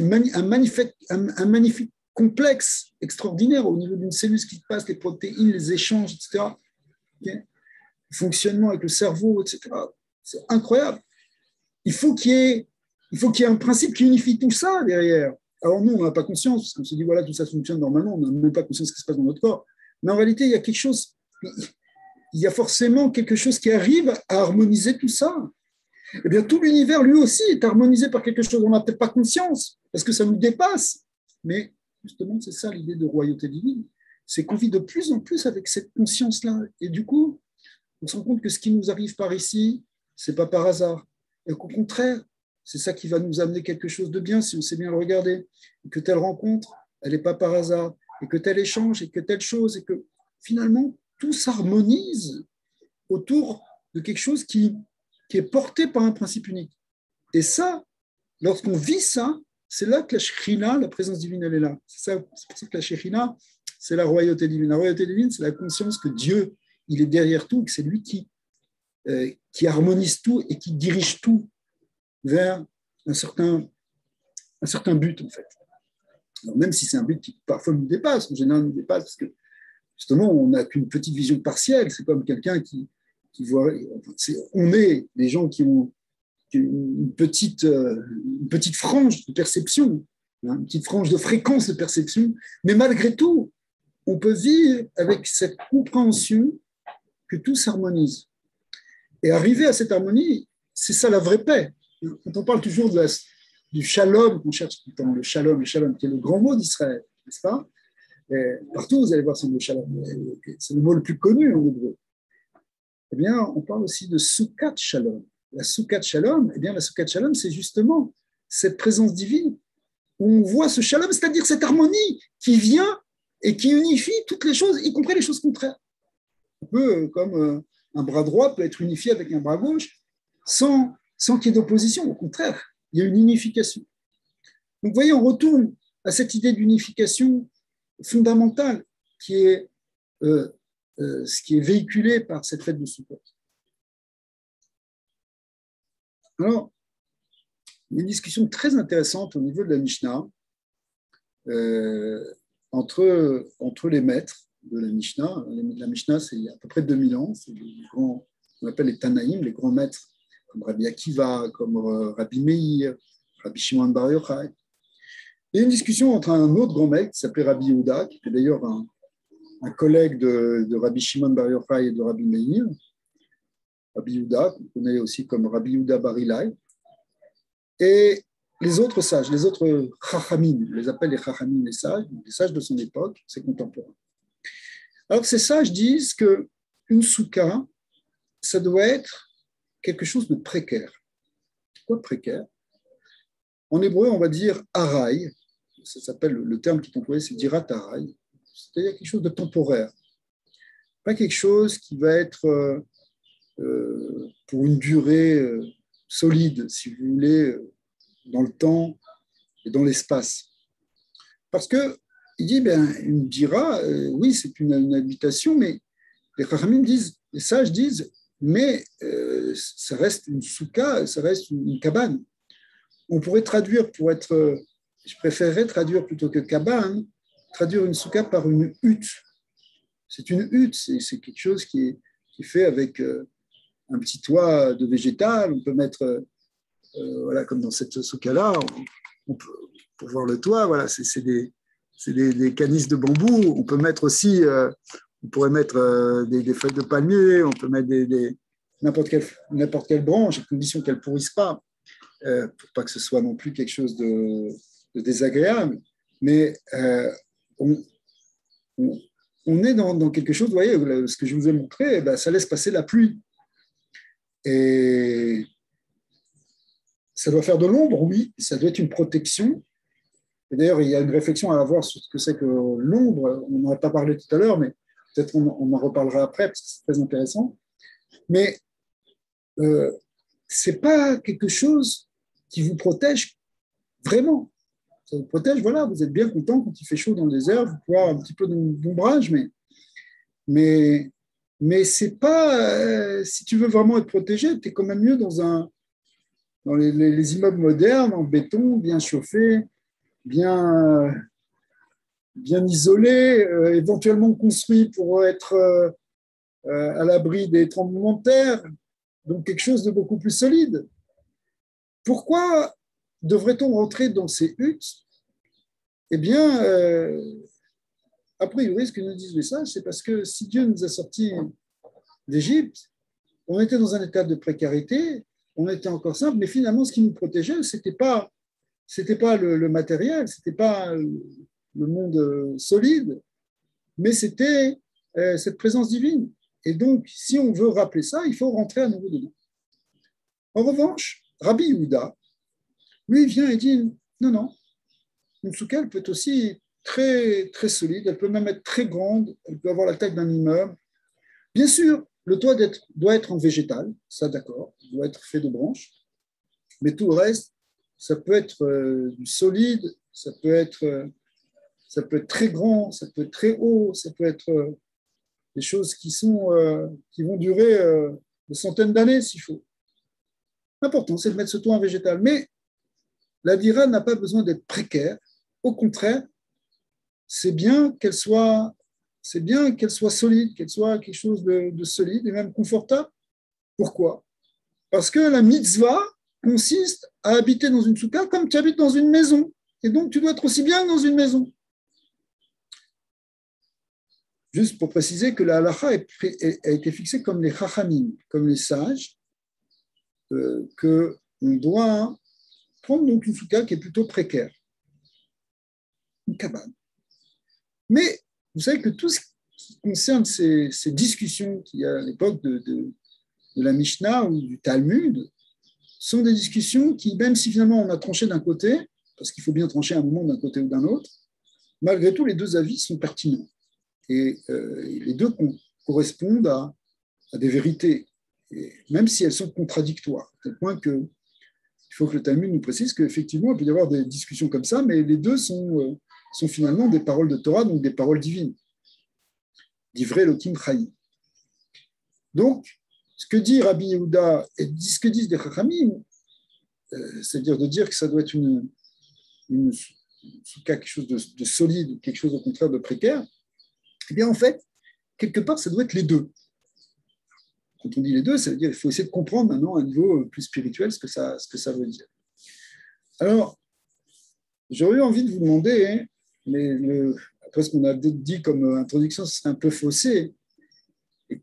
un magnifique complexe extraordinaire au niveau d'une cellule, ce qui se passe, les protéines, les échanges, etc. Okay, le fonctionnement avec le cerveau, etc. C'est incroyable. Il faut qu'il y ait un principe qui unifie tout ça derrière. Alors nous, on n'a pas conscience, parce qu'on se dit, voilà, tout ça fonctionne normalement, on n'a même pas conscience de ce qui se passe dans notre corps. Mais en réalité, il y a quelque chose, il y a forcément quelque chose qui arrive à harmoniser tout ça. Eh bien, tout l'univers, lui aussi, est harmonisé par quelque chose. On n'a peut-être pas conscience, parce que ça nous dépasse. Mais justement, c'est ça l'idée de royauté divine. C'est qu'on vit de plus en plus avec cette conscience-là. Et du coup, on se rend compte que ce qui nous arrive par ici, ce n'est pas par hasard. Et qu'au contraire, c'est ça qui va nous amener quelque chose de bien si on sait bien le regarder. Et que telle rencontre, elle n'est pas par hasard. Et que tel échange, et que telle chose, et que finalement, tout s'harmonise autour de quelque chose qui est porté par un principe unique. Et ça, lorsqu'on vit ça, c'est là que la Shekhinah, la présence divine, elle est là. C'est pour ça que la Shekhinah, c'est la royauté divine. La royauté divine, c'est la conscience que Dieu, il est derrière tout, que c'est lui qui harmonise tout et qui dirige tout vers un certain but, en fait. Alors, même si c'est un but qui parfois nous dépasse, en général nous dépasse, parce que justement, on n'a qu'une petite vision partielle. C'est comme quelqu'un qui voit. On est des gens qui ont une petite frange de perception, une petite frange de fréquence de perception, mais malgré tout, on peut vivre avec cette compréhension que tout s'harmonise. Et arriver à cette harmonie, c'est ça la vraie paix. Quand on parle toujours du shalom, on cherche tout le temps le shalom, qui est le grand mot d'Israël, n'est-ce pas? Et partout, vous allez voir ce mot shalom. C'est le mot le plus connu en hébreu. Eh bien, on parle aussi de Soukat Shalom. La Soukat Shalom, eh bien, la Soukat Shalom, c'est justement cette présence divine où on voit ce shalom, c'est-à-dire cette harmonie qui vient et qui unifie toutes les choses, y compris les choses contraires. Un peu comme un bras droit peut être unifié avec un bras gauche sans qu'il y ait d'opposition. Au contraire, il y a une unification. Donc, vous voyez, on retourne à cette idée d'unification fondamentale qui est ce qui est véhiculé par cette fête de Sukkot. Alors, il y a une discussion très intéressante au niveau de la Mishnah entre les maîtres de la Mishnah. La Mishnah, c'est il y a à peu près 2000 ans. C'est les grands, on appelle les Tanaïm, les grands maîtres, comme Rabbi Akiva, comme Rabbi Meir, Rabbi Shimon Bar Yochai. Il y a une discussion entre un autre grand maître qui s'appelait Rabbi Yehuda, qui était d'ailleurs un collègue de Rabbi Shimon Bar Yochai et de Rabbi Meir, Rabbi Yehuda, qu'on connaît aussi comme Rabbi Yehuda Bar Ilai, et les autres sages, les autres chachamim, on les appelle les chachamim, les sages de son époque, ses contemporains. Alors ces sages disent qu'une soukha, ça doit être quelque chose de précaire. Quoi de précaire? En hébreu, on va dire araï, ça s'appelle, le terme qui est employé, c'est dirat araï, c'est-à-dire quelque chose de temporaire, pas quelque chose qui va être pour une durée solide, si vous voulez, dans le temps et dans l'espace. Parce que il dit, une dira, oui, c'est une habitation, mais les chachamim disent, les sages disent, mais ça reste une soukha, ça reste une cabane. On pourrait traduire je préférerais traduire plutôt que cabane, traduire une soukha par une hutte. C'est une hutte, c'est quelque chose qui est fait avec un petit toit de végétal. On peut mettre, voilà, comme dans cette soukha-là, pour voir le toit, voilà, c'est des canisses de bambou. On peut mettre aussi, on pourrait mettre des feuilles de palmier, on peut mettre n'importe quelle branche, à condition qu'elle ne pourrisse pas, pour pas que ce soit non plus quelque chose de désagréable. Mais on est dans quelque chose, vous voyez, ce que je vous ai montré, ça laisse passer la pluie. Et ça doit faire de l'ombre, oui, ça doit être une protection. Et d'ailleurs, il y a une réflexion à avoir sur ce que c'est que l'ombre. On n'en a pas parlé tout à l'heure, mais peut-être on en reparlera après, parce que c'est très intéressant. Mais ce n'est pas quelque chose qui vous protège vraiment. Ça vous protège, voilà, vous êtes bien content quand il fait chaud dans le désert, vous pouvez avoir un petit peu d'ombrage, mais, mais c'est pas, si tu veux vraiment être protégé, tu es quand même mieux dans les immeubles modernes, en béton, bien chauffés, bien, bien isolés, éventuellement construits pour être à l'abri des tremblements de terre, donc quelque chose de beaucoup plus solide. Pourquoi devrait-on rentrer dans ces huttes? Eh bien, a priori, ce que nous disent les sages, c'est parce que si Dieu nous a sortis d'Égypte, on était dans un état de précarité, on était encore simple, mais finalement, ce qui nous protégeait, c'était pas le matériel, c'était pas le monde solide, mais c'était cette présence divine. Et donc, si on veut rappeler ça, il faut rentrer à nouveau dedans. En revanche, Rabbi Yehuda, lui, vient et dit, non, non, une souka, elle peut être aussi très, très solide, elle peut même être très grande, elle peut avoir la taille d'un immeuble. Bien sûr, le toit doit être en végétal, ça d'accord, il doit être fait de branches, mais tout le reste, ça peut être du solide, ça peut être très grand, ça peut être très haut, ça peut être des choses qui vont durer des centaines d'années s'il faut. L'important, c'est de mettre ce toit en végétal. Mais la dira n'a pas besoin d'être précaire. Au contraire, c'est bien qu'elle soit solide, qu'elle soit quelque chose de solide et même confortable. Pourquoi? Parce que la mitzvah consiste à habiter dans une soukha comme tu habites dans une maison. Et donc, tu dois être aussi bien dans une maison. Juste pour préciser que la halakha a été fixée comme les chachamim, comme les sages, qu'on doit prendre donc une soukha qui est plutôt précaire, une cabane. Mais vous savez que tout ce qui concerne ces discussions qu'il y a à l'époque de la Mishnah ou du Talmud sont des discussions qui, même si finalement on a tranché d'un côté, parce qu'il faut bien trancher à un moment d'un côté ou d'un autre, malgré tout, les deux avis sont pertinents. Et les deux correspondent à des vérités, et même si elles sont contradictoires, à tel point qu'il faut que le Talmud nous précise qu'effectivement, il peut y avoir des discussions comme ça, mais les deux sont finalement des paroles de Torah, donc des paroles divines. Divrei Elohim Chaim. Donc, ce que dit Rabbi Yehuda et ce que disent les Chachamim, c'est-à-dire de dire que ça doit être quelque chose de solide, quelque chose au contraire de précaire, eh bien en fait, quelque part, ça doit être les deux. Quand on dit les deux, ça veut dire qu'il faut essayer de comprendre maintenant à un niveau plus spirituel ce que ça veut dire. Alors, j'aurais eu envie de vous demander, mais après ce qu'on a dit comme introduction, c'est un peu faussé,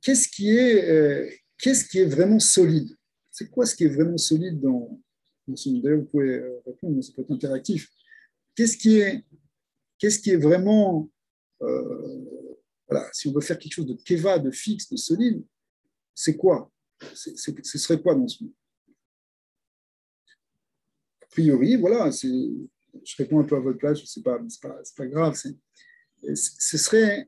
qu'est-ce qui est vraiment solide? C'est quoi ce qui est vraiment solide dans ce D'ailleurs, vous pouvez répondre, mais ça peut être interactif. Qu'est-ce qui est vraiment, voilà, si on veut faire quelque chose de keva, de fixe, de solide, c'est quoi? Ce serait quoi dans ce monde? A priori, voilà, je réponds un peu à votre place, je ne sais pas, mais c'est pas grave. Ce serait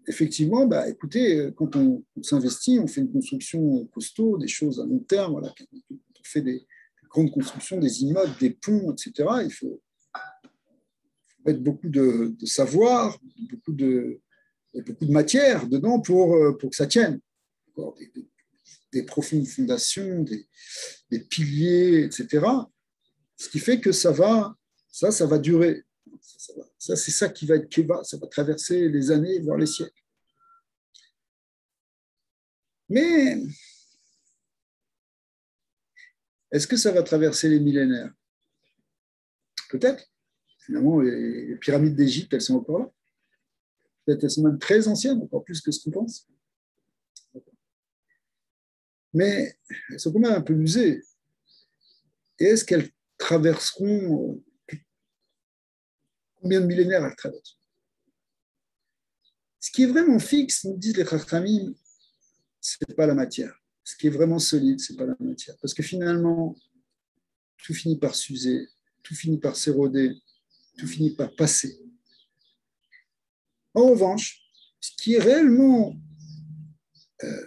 effectivement, bah, écoutez, quand on s'investit, on fait une construction costaud, des choses à long terme, voilà, quand on fait des grandes constructions, des immeubles, des ponts, etc., il faut mettre beaucoup de savoir, beaucoup de matière dedans pour que ça tienne. Des profondes fondations, des piliers, etc. Ce qui fait que ça va durer. Ça, c'est ça qui va être Keva, ça va traverser les années, voire les siècles. Mais est-ce que ça va traverser les millénaires? Peut-être. Finalement, les pyramides d'Égypte, elles sont encore là. Peut-être elles sont même très anciennes, encore plus que ce qu'on pense. Mais elles sont quand même un peu usées. Et est-ce qu'elles traverseront combien de millénaires elles traversent? Ce qui est vraiment fixe, nous disent les Chachamim, ce n'est pas la matière. Ce qui est vraiment solide, ce n'est pas la matière. Parce que finalement, tout finit par s'user, tout finit par s'éroder, tout finit par passer. En revanche, ce qui est réellement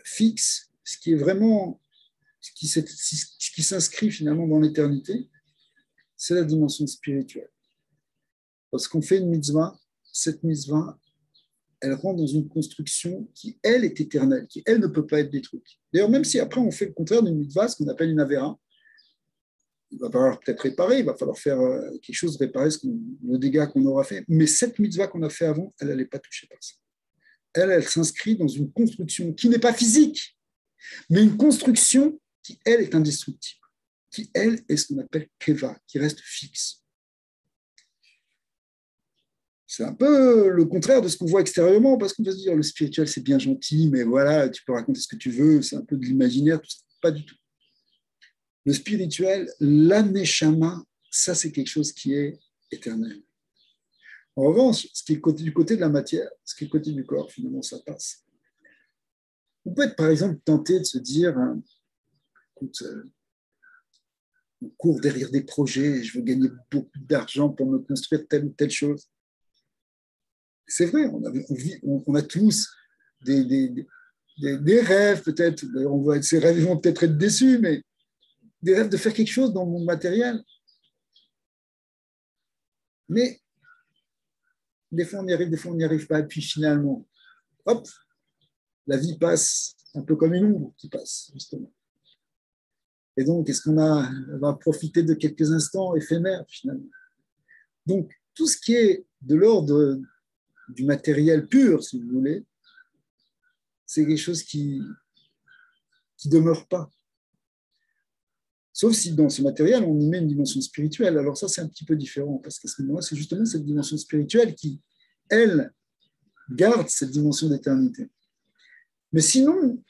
fixe, ce qui est vraiment, ce qui s'inscrit finalement dans l'éternité, c'est la dimension spirituelle. Lorsqu'on fait une mitzvah, cette mitzvah, elle rentre dans une construction qui, elle, est éternelle, qui, elle, ne peut pas être détruite. D'ailleurs, même si après on fait le contraire d'une mitzvah, ce qu'on appelle une avéra, il va falloir peut-être réparer, il va falloir faire quelque chose, réparer le dégât qu'on aura fait. Mais cette mitzvah qu'on a fait avant, elle n'allait pas toucher par ça. Elle s'inscrit dans une construction qui n'est pas physique, mais une construction qui, elle, est indestructible, qui, elle, est ce qu'on appelle keva, qui reste fixe. C'est un peu le contraire de ce qu'on voit extérieurement, parce qu'on va se dire, le spirituel, c'est bien gentil, mais voilà, tu peux raconter ce que tu veux, c'est un peu de l'imaginaire, tout ça. Pas du tout. Le spirituel, l'aneshama, ça, c'est quelque chose qui est éternel. En revanche, ce qui est du côté de la matière, ce qui est du côté du corps, finalement, ça passe. On peut être, par exemple, tenté de se dire, écoute, on court derrière des projets, je veux gagner beaucoup d'argent pour me construire telle ou telle chose. C'est vrai, on a tous des rêves, peut-être, ces rêves vont peut-être être déçus, mais des rêves de faire quelque chose dans le monde matériel. Mais des fois, on y arrive, des fois, on n'y arrive pas. Et puis finalement, hop, la vie passe un peu comme une ombre qui passe, justement. Et donc, on va profiter de quelques instants éphémères, finalement. Donc, tout ce qui est de l'ordre du matériel pur, si vous voulez, c'est quelque chose qui ne demeure pas. Sauf si dans ce matériel, on y met une dimension spirituelle. Alors ça, c'est un petit peu différent, parce qu'à ce moment-là, c'est justement cette dimension spirituelle qui, elle, garde cette dimension d'éternité. Mais sinon,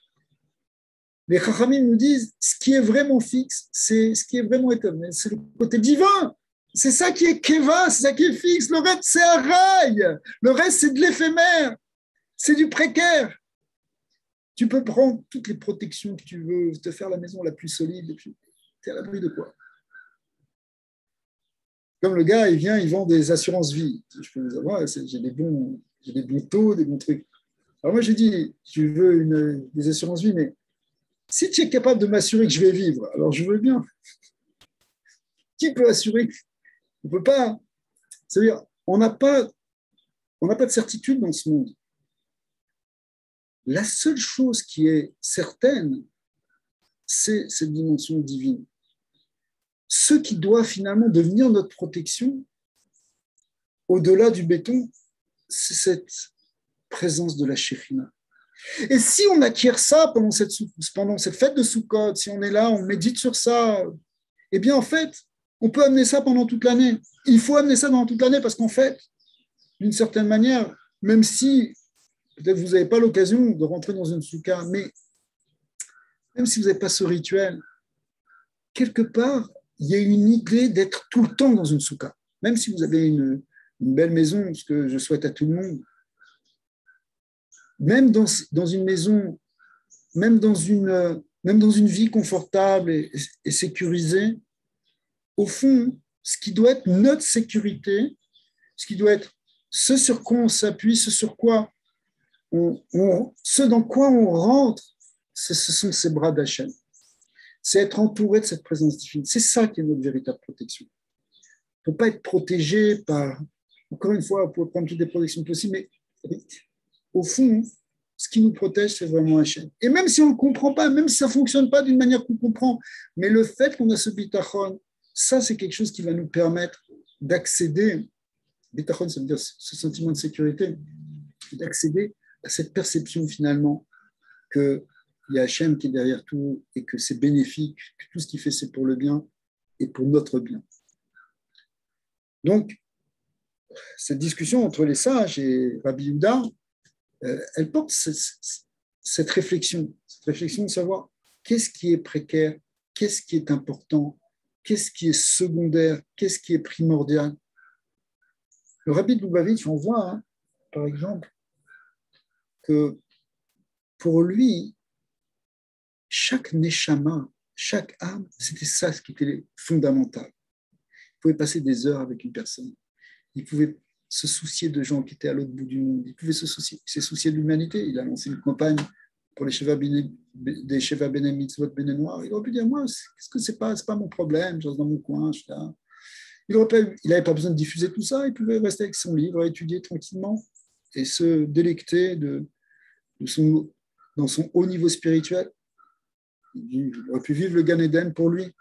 les Chachamim nous disent, ce qui est vraiment fixe, c'est ce qui est vraiment éternel, c'est le côté divin. C'est ça qui est keva, c'est ça qui est fixe. Le reste, c'est un rail. Le reste, c'est de l'éphémère. C'est du précaire. Tu peux prendre toutes les protections que tu veux, te faire la maison la plus solide, et puis tu es à l'abri de quoi? Comme le gars, il vend des assurances vie. Je peux vous avoir, j'ai des bons taux, des bons trucs. Alors moi, j'ai dit, tu veux des assurances vie, mais si tu es capable de m'assurer que je vais vivre, alors je veux bien. Qui peut assurer? On ne peut pas. C'est-à-dire, on n'a pas de certitude dans ce monde. La seule chose qui est certaine, c'est cette dimension divine. Ce qui doit finalement devenir notre protection, au-delà du béton, c'est cette présence de la Shekhinah. Et si on acquiert ça pendant cette fête de Sukkot, si on est là, on médite sur ça, eh bien en fait, on peut amener ça pendant toute l'année. Il faut amener ça pendant toute l'année parce qu'en fait, d'une certaine manière, même si peut-être vous n'avez pas l'occasion de rentrer dans une soukha, mais même si vous n'avez pas ce rituel, quelque part, il y a une idée d'être tout le temps dans une soukha. Même si vous avez une belle maison, ce que je souhaite à tout le monde, même dans une maison, même dans une vie confortable et sécurisée, au fond, ce qui doit être notre sécurité, ce qui doit être ce sur quoi on s'appuie, ce dans quoi on rentre, ce sont ces bras d'Hachem. C'est être entouré de cette présence divine. C'est ça qui est notre véritable protection. Il ne faut pas être protégé par, encore une fois, on peut prendre toutes les protections possibles, mais au fond, ce qui nous protège, c'est vraiment Hachem. Et même si on ne comprend pas, même si ça ne fonctionne pas d'une manière qu'on comprend, mais le fait qu'on a ce bitachon, ça, c'est quelque chose qui va nous permettre d'accéder, bitachon, ça veut dire ce sentiment de sécurité, d'accéder à cette perception finalement qu'il y a Hachem qui est derrière tout et que c'est bénéfique, que tout ce qu'il fait, c'est pour le bien et pour notre bien. Donc, cette discussion entre les sages et Rabbi Yehuda, elle porte cette réflexion de savoir qu'est-ce qui est précaire, qu'est-ce qui est important, qu'est-ce qui est secondaire, qu'est-ce qui est primordial. Le Rabbi de Lubavitch, on voit, par exemple, que pour lui, chaque neshama, chaque âme, c'était ça ce qui était fondamental. Il pouvait passer des heures avec une personne. Il pouvait se soucier de gens qui étaient à l'autre bout du monde. Il pouvait se soucier de l'humanité. Il a lancé une campagne pour des Sheva Bene Mitzvot Bene Noir. Il aurait pu dire, moi, qu'est-ce que c'est pas mon problème, je reste dans mon coin, je suis là. Il n'avait pas besoin de diffuser tout ça, il pouvait rester avec son livre, étudier tranquillement et se délecter dans son haut niveau spirituel. Il aurait pu vivre le Gan Eden pour lui.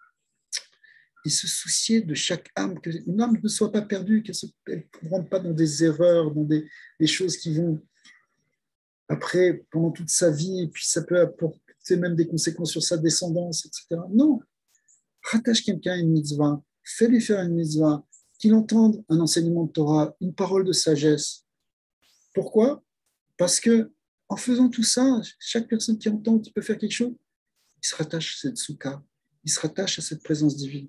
Il se souciait de chaque âme, qu'une âme ne soit pas perdue, qu'elle ne rentre pas dans des erreurs, dans des choses qui vont après, pendant toute sa vie, et puis ça peut apporter même des conséquences sur sa descendance, etc. Non, rattache quelqu'un à une mitzvah, fais-lui faire une mitzvah, qu'il entende un enseignement de Torah, une parole de sagesse. Pourquoi? Parce que en faisant tout ça, chaque personne qui entend, qui peut faire quelque chose, il se rattache à cette soukha, il se rattache à cette présence divine.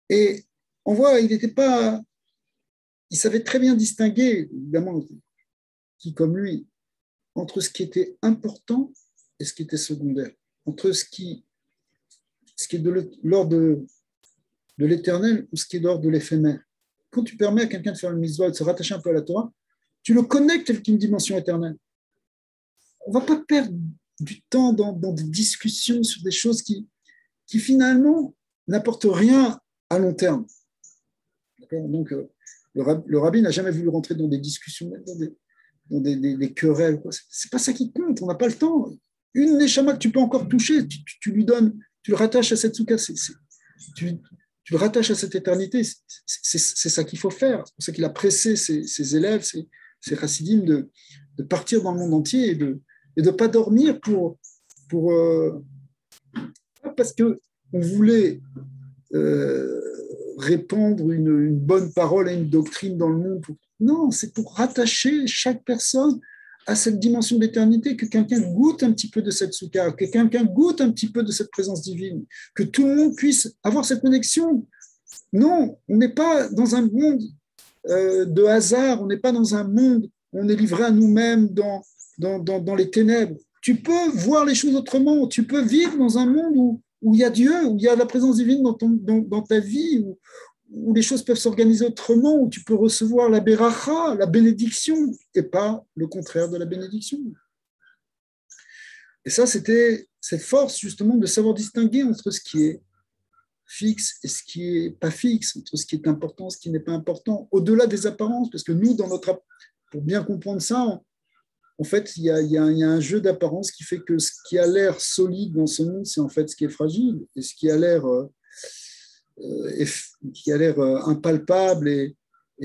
Et on voit, il savait très bien distinguer, évidemment, qui comme lui, entre ce qui était important et ce qui était secondaire, entre ce qui est de l'ordre de l'éternel ou ce qui est de l'ordre de l'éphémère. Quand tu permets à quelqu'un de faire une mitzvah, de se rattacher un peu à la Torah, tu le connectes avec une dimension éternelle. On ne va pas perdre du temps dans des discussions sur des choses qui finalement n'apportent rien à long terme. D'accord? Donc, le rabbi n'a jamais voulu rentrer dans des discussions, dans des querelles. Ce n'est pas ça qui compte, on n'a pas le temps. Une neshama que tu peux encore toucher, tu lui donnes, tu le rattaches à cette soukha, tu le rattaches à cette éternité, c'est ça qu'il faut faire. C'est pour ça qu'il a pressé ses élèves, ses chassidim de partir dans le monde entier et de ne pas dormir parce qu'on voulait répandre une bonne parole à une doctrine dans le monde. Non, c'est pour rattacher chaque personne à cette dimension d'éternité, que quelqu'un goûte un petit peu de cette soukha, que quelqu'un goûte un petit peu de cette présence divine, que tout le monde puisse avoir cette connexion. Non, on n'est pas dans un monde de hasard, on n'est pas dans un monde où on est livré à nous-mêmes dans les ténèbres. Tu peux voir les choses autrement, tu peux vivre dans un monde où il y a Dieu, où il y a la présence divine dans ta vie, où les choses peuvent s'organiser autrement, où tu peux recevoir la beracha, la bénédiction, et pas le contraire de la bénédiction. Et ça, c'était cette force justement de savoir distinguer entre ce qui est fixe et ce qui n'est pas fixe, entre ce qui est important et ce qui n'est pas important, au-delà des apparences, parce que nous, pour bien comprendre ça, en fait, il y a un jeu d'apparence qui fait que ce qui a l'air solide dans ce monde, c'est en fait ce qui est fragile, et ce qui a l'air impalpable et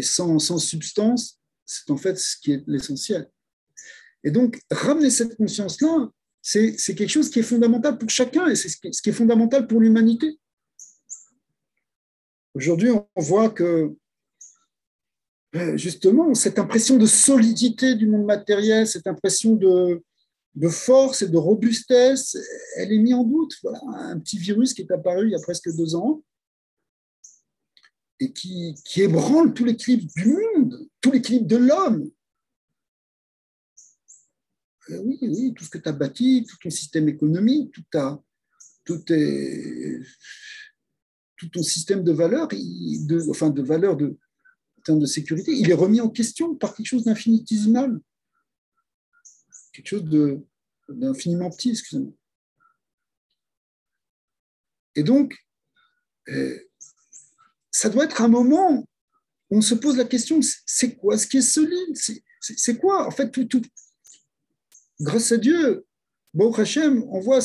sans substance, c'est en fait ce qui est l'essentiel. Et donc, ramener cette conscience-là, c'est quelque chose qui est fondamental pour chacun, et c'est ce qui est fondamental pour l'humanité. Aujourd'hui, on voit que justement, cette impression de solidité du monde matériel, cette impression de force et de robustesse, elle est mise en doute. Voilà, un petit virus qui est apparu il y a presque 2 ans et qui ébranle tout l'équilibre du monde, tout l'équilibre de l'homme. Oui, tout ce que tu as bâti, tout ton système économique, tout ton système de valeurs, de valeurs en termes de sécurité, il est remis en question par quelque chose d'infinitésimal, quelque chose d'infiniment petit, excusez-moi. Et donc, ça doit être un moment où on se pose la question, c'est quoi ce qui est solide? C'est quoi? En fait, tout, grâce à Dieu, Baruch Hashem, on voit,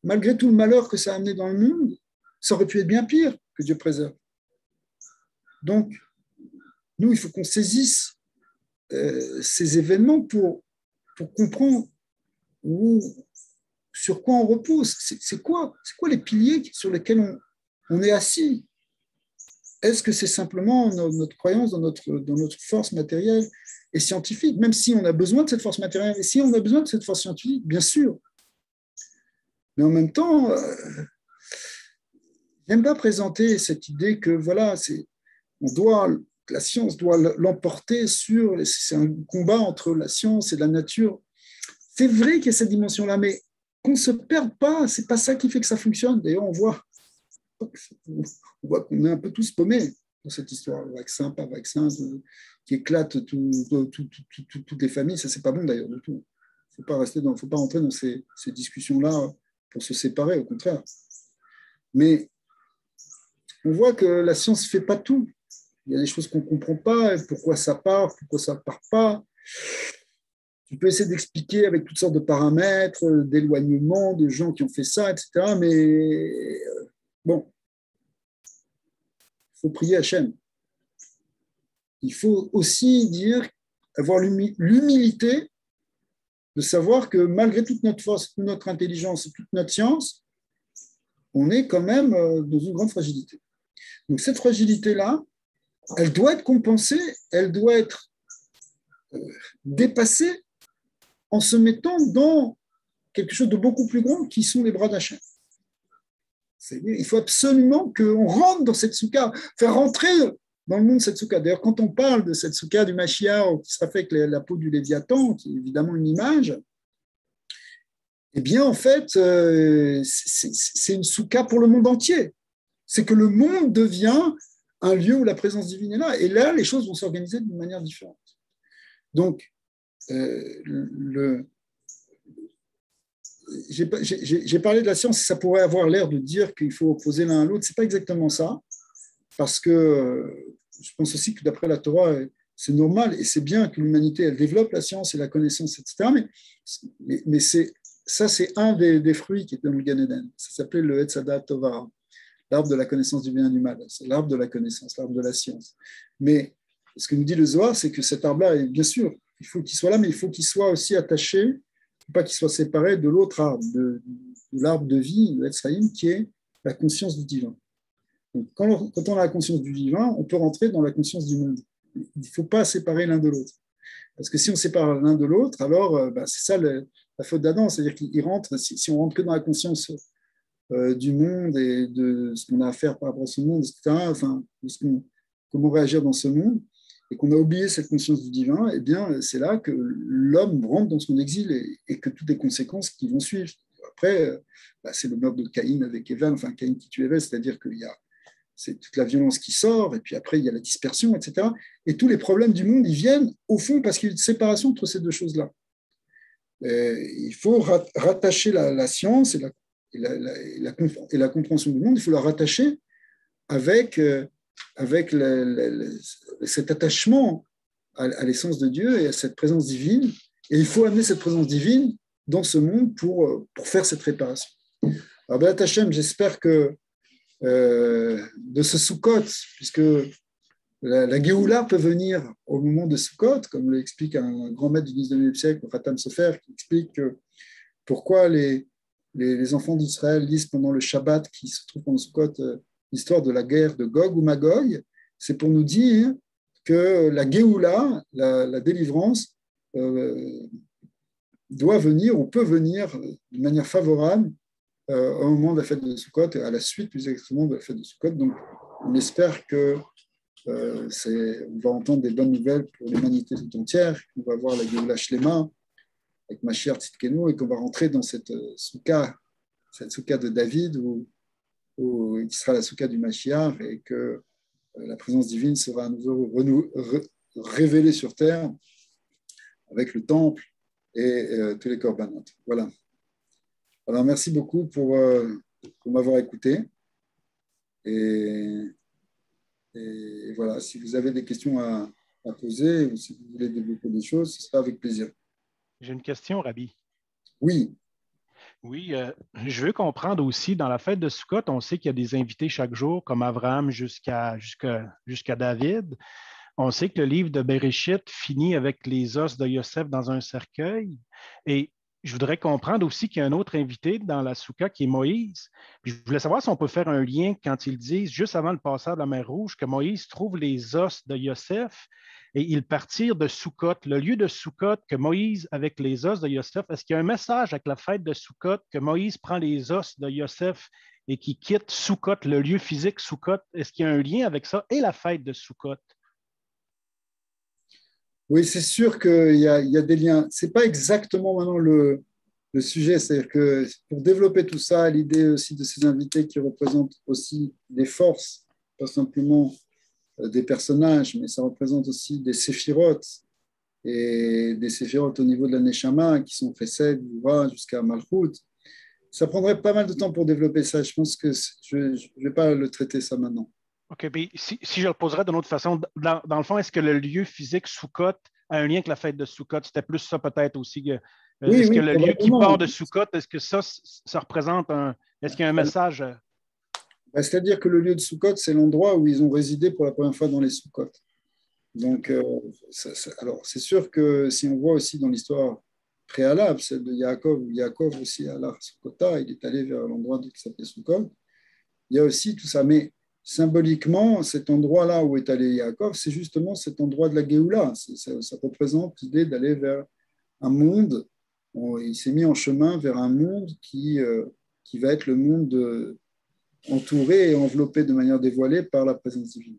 malgré tout le malheur que ça a amené dans le monde, ça aurait pu être bien pire, que Dieu préserve. Donc, nous, il faut qu'on saisisse ces événements pour comprendre sur quoi on repose. C'est quoi les piliers sur lesquels on est assis? Est-ce que c'est simplement notre croyance dans notre force matérielle et scientifique, même si on a besoin de cette force matérielle, et si on a besoin de cette force scientifique, bien sûr. Mais en même temps, j'aime pas présenter cette idée que voilà, la science doit l'emporter c'est un combat entre la science et la nature. C'est vrai qu'il y a cette dimension-là, mais qu'on ne se perde pas, c'est pas ça qui fait que ça fonctionne. D'ailleurs, on voit qu'on est un peu tous paumés dans cette histoire, vaccin, pas vaccin, qui éclate toutes les familles. Ça, c'est pas bon d'ailleurs du tout. Faut pas rentrer dans ces discussions-là pour se séparer, au contraire. Mais on voit que la science ne fait pas tout. Il y a des choses qu'on ne comprend pas, pourquoi ça part, pourquoi ça ne part pas. Tu peux essayer d'expliquer avec toutes sortes de paramètres, d'éloignement, de gens qui ont fait ça, etc. Mais bon, il faut prier Hachem. Il faut aussi avoir l'humilité de savoir que malgré toute notre force, toute notre intelligence et toute notre science, on est quand même dans une grande fragilité. Donc cette fragilité-là, elle doit être compensée, elle doit être dépassée en se mettant dans quelque chose de beaucoup plus grand qui sont les bras d'Hachem. Il faut absolument qu'on rentre dans cette soukha, faire rentrer dans le monde cette soukha. D'ailleurs, quand on parle de cette soukha du Mashiach qui sera fait avec la peau du Léviathan, qui est évidemment une image, eh bien, en fait, c'est une soukha pour le monde entier. C'est que le monde devient un lieu où la présence divine est là. Et là, les choses vont s'organiser d'une manière différente. Donc, j'ai parlé de la science, ça pourrait avoir l'air de dire qu'il faut opposer l'un à l'autre. Ce n'est pas exactement ça, parce que je pense aussi que d'après la Torah, c'est normal et c'est bien que l'humanité elle développe la science et la connaissance, etc. Mais ça, c'est un des fruits qui est dans le Gan Eden. Ça s'appelait le Etz Hadat Tova, l'arbre de la connaissance du bien et du mal. C'est l'arbre de la connaissance, l'arbre de la science. Mais ce que nous dit le Zohar, c'est que cet arbre-là, bien sûr, il faut qu'il soit là, mais il faut qu'il soit aussi attaché, il ne faut pas qu'il soit séparé de l'autre arbre, de l'arbre de vie, le Etz Haïm, qui est la conscience du divin. Donc, quand on a la conscience du divin, on peut rentrer dans la conscience du monde. Il ne faut pas séparer l'un de l'autre. Parce que si on sépare l'un de l'autre, alors c'est ça la faute d'Adam, c'est-à-dire qu'il rentre, si on rentre que dans la conscience du monde et de ce qu'on a à faire par rapport à ce monde, etc., enfin, comment réagir dans ce monde, et qu'on a oublié cette conscience du divin, eh bien, c'est là que l'homme rentre dans son exil et que toutes les conséquences qui vont suivre. Après, c'est le meurtre de Caïn avec Évan, enfin Caïn qui tue Évan, c'est-à-dire c'est toute la violence qui sort, et puis après, il y a la dispersion, etc. Et tous les problèmes du monde, ils viennent, au fond, parce qu'il y a une séparation entre ces deux choses-là. Il faut rattacher la science et la compréhension du monde, il faut la rattacher avec cet attachement à l'essence de Dieu et à cette présence divine. Et il faut amener cette présence divine dans ce monde pour faire cette réparation. Alors, Béat Hachem, j'espère que de ce Sukkot, puisque la Géoula peut venir au moment de Sukkot, comme l'explique un grand maître du 19e siècle, le Khatam Sofer, qui explique pourquoi les enfants d'Israël lisent pendant le Shabbat, qui se trouve pendant Sukkot, l'histoire de la guerre de Gog ou Magog. C'est pour nous dire que la Géoula, la délivrance, doit venir ou peut venir de manière favorable au moment de la fête de Sukkot, et à la suite plus exactement de la fête de Sukkot. Donc, on espère que on va entendre des bonnes nouvelles pour l'humanité tout entière, qu'on va voir la Géoula Shlema avec Mashiach Tzidkenu et qu'on va rentrer dans cette soukha de David qui sera la soukha du Mashiach et que la présence divine sera à nouveau révélée sur terre avec le temple et tous les korbanot. Voilà. Alors, merci beaucoup pour m'avoir écouté. Et voilà, si vous avez des questions à poser ou si vous voulez développer des choses, ce sera avec plaisir. J'ai une question, Rabbi. Oui. Oui, je veux comprendre aussi, dans la fête de Sukkot, on sait qu'il y a des invités chaque jour, comme Abraham jusqu'à David. On sait que le livre de Bereshit finit avec les os de Yosef dans un cercueil. Et je voudrais comprendre aussi qu'il y a un autre invité dans la soukha qui est Moïse. Puis je voulais savoir si on peut faire un lien quand ils disent, juste avant le passage de la mer Rouge, que Moïse trouve les os de Yosef et ils partirent de Sukkot. Le lieu de Sukkot que Moïse avec les os de Yosef, est-ce qu'il y a un message avec la fête de Sukkot que Moïse prend les os de Yosef et qui quitte Sukkot, le lieu physique Sukkot? Est-ce qu'il y a un lien avec ça et la fête de Sukkot? Oui, c'est sûr qu'il y a des liens. Ce n'est pas exactement maintenant le sujet. C'est-à-dire que pour développer tout ça, l'idée aussi de ces invités qui représentent aussi des forces, pas simplement des personnages, mais ça représente aussi des séphirotes et des séphirotes au niveau de la Neshama qui sont Chesed, Gvura jusqu'à Malchut. Ça prendrait pas mal de temps pour développer ça. Je pense que je ne vais pas le traiter ça maintenant. OK. Puis si je le poserais d'une autre façon, dans le fond, est-ce que le lieu physique Sukkot a un lien avec la fête de Sukkot? C'était plus ça peut-être aussi. Oui, Est-ce que oui, le lieu qui part probablement. de Sukkot, est-ce que ça représente un. Est-ce qu'il y a un message? Bah, c'est-à-dire que le lieu de Sukkot, c'est l'endroit où ils ont résidé pour la première fois dans les Sukkot. Donc, alors, c'est sûr que si on voit aussi dans l'histoire préalable, celle de Yaakov, où Yaakov aussi, à la Sukkota, il est allé vers l'endroit qui s'appelait Sukkot, il y a aussi tout ça. Mais symboliquement, cet endroit-là où est allé Yaakov, c'est justement cet endroit de la Géoula. Ça représente l'idée d'aller vers un monde. Il s'est mis en chemin vers un monde qui va être le monde entouré et enveloppé de manière dévoilée par la présence divine.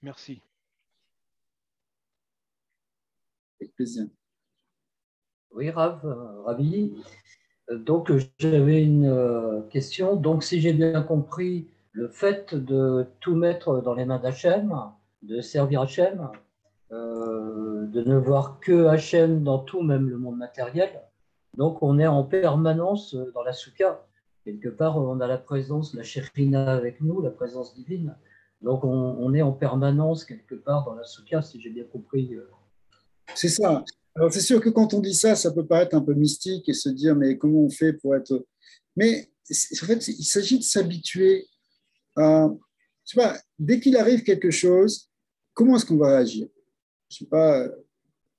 Merci. Avec plaisir. Oui, Ravi. Donc, j'avais une question. Donc, si j'ai bien compris, le fait de tout mettre dans les mains d'Hachem, de servir Hachem, de ne voir que Hachem dans tout, même le monde matériel, donc on est en permanence dans la soukha. Quelque part, on a la présence, la Shekhinah avec nous, la présence divine. Donc, on est en permanence quelque part dans la soukha, si j'ai bien compris. C'est ça. Alors, c'est sûr que quand on dit ça, ça peut paraître un peu mystique et se dire, mais comment on fait pour être. Mais en fait, il s'agit de s'habituer à. Je sais pas, dès qu'il arrive quelque chose, comment est-ce qu'on va réagir? Je sais pas,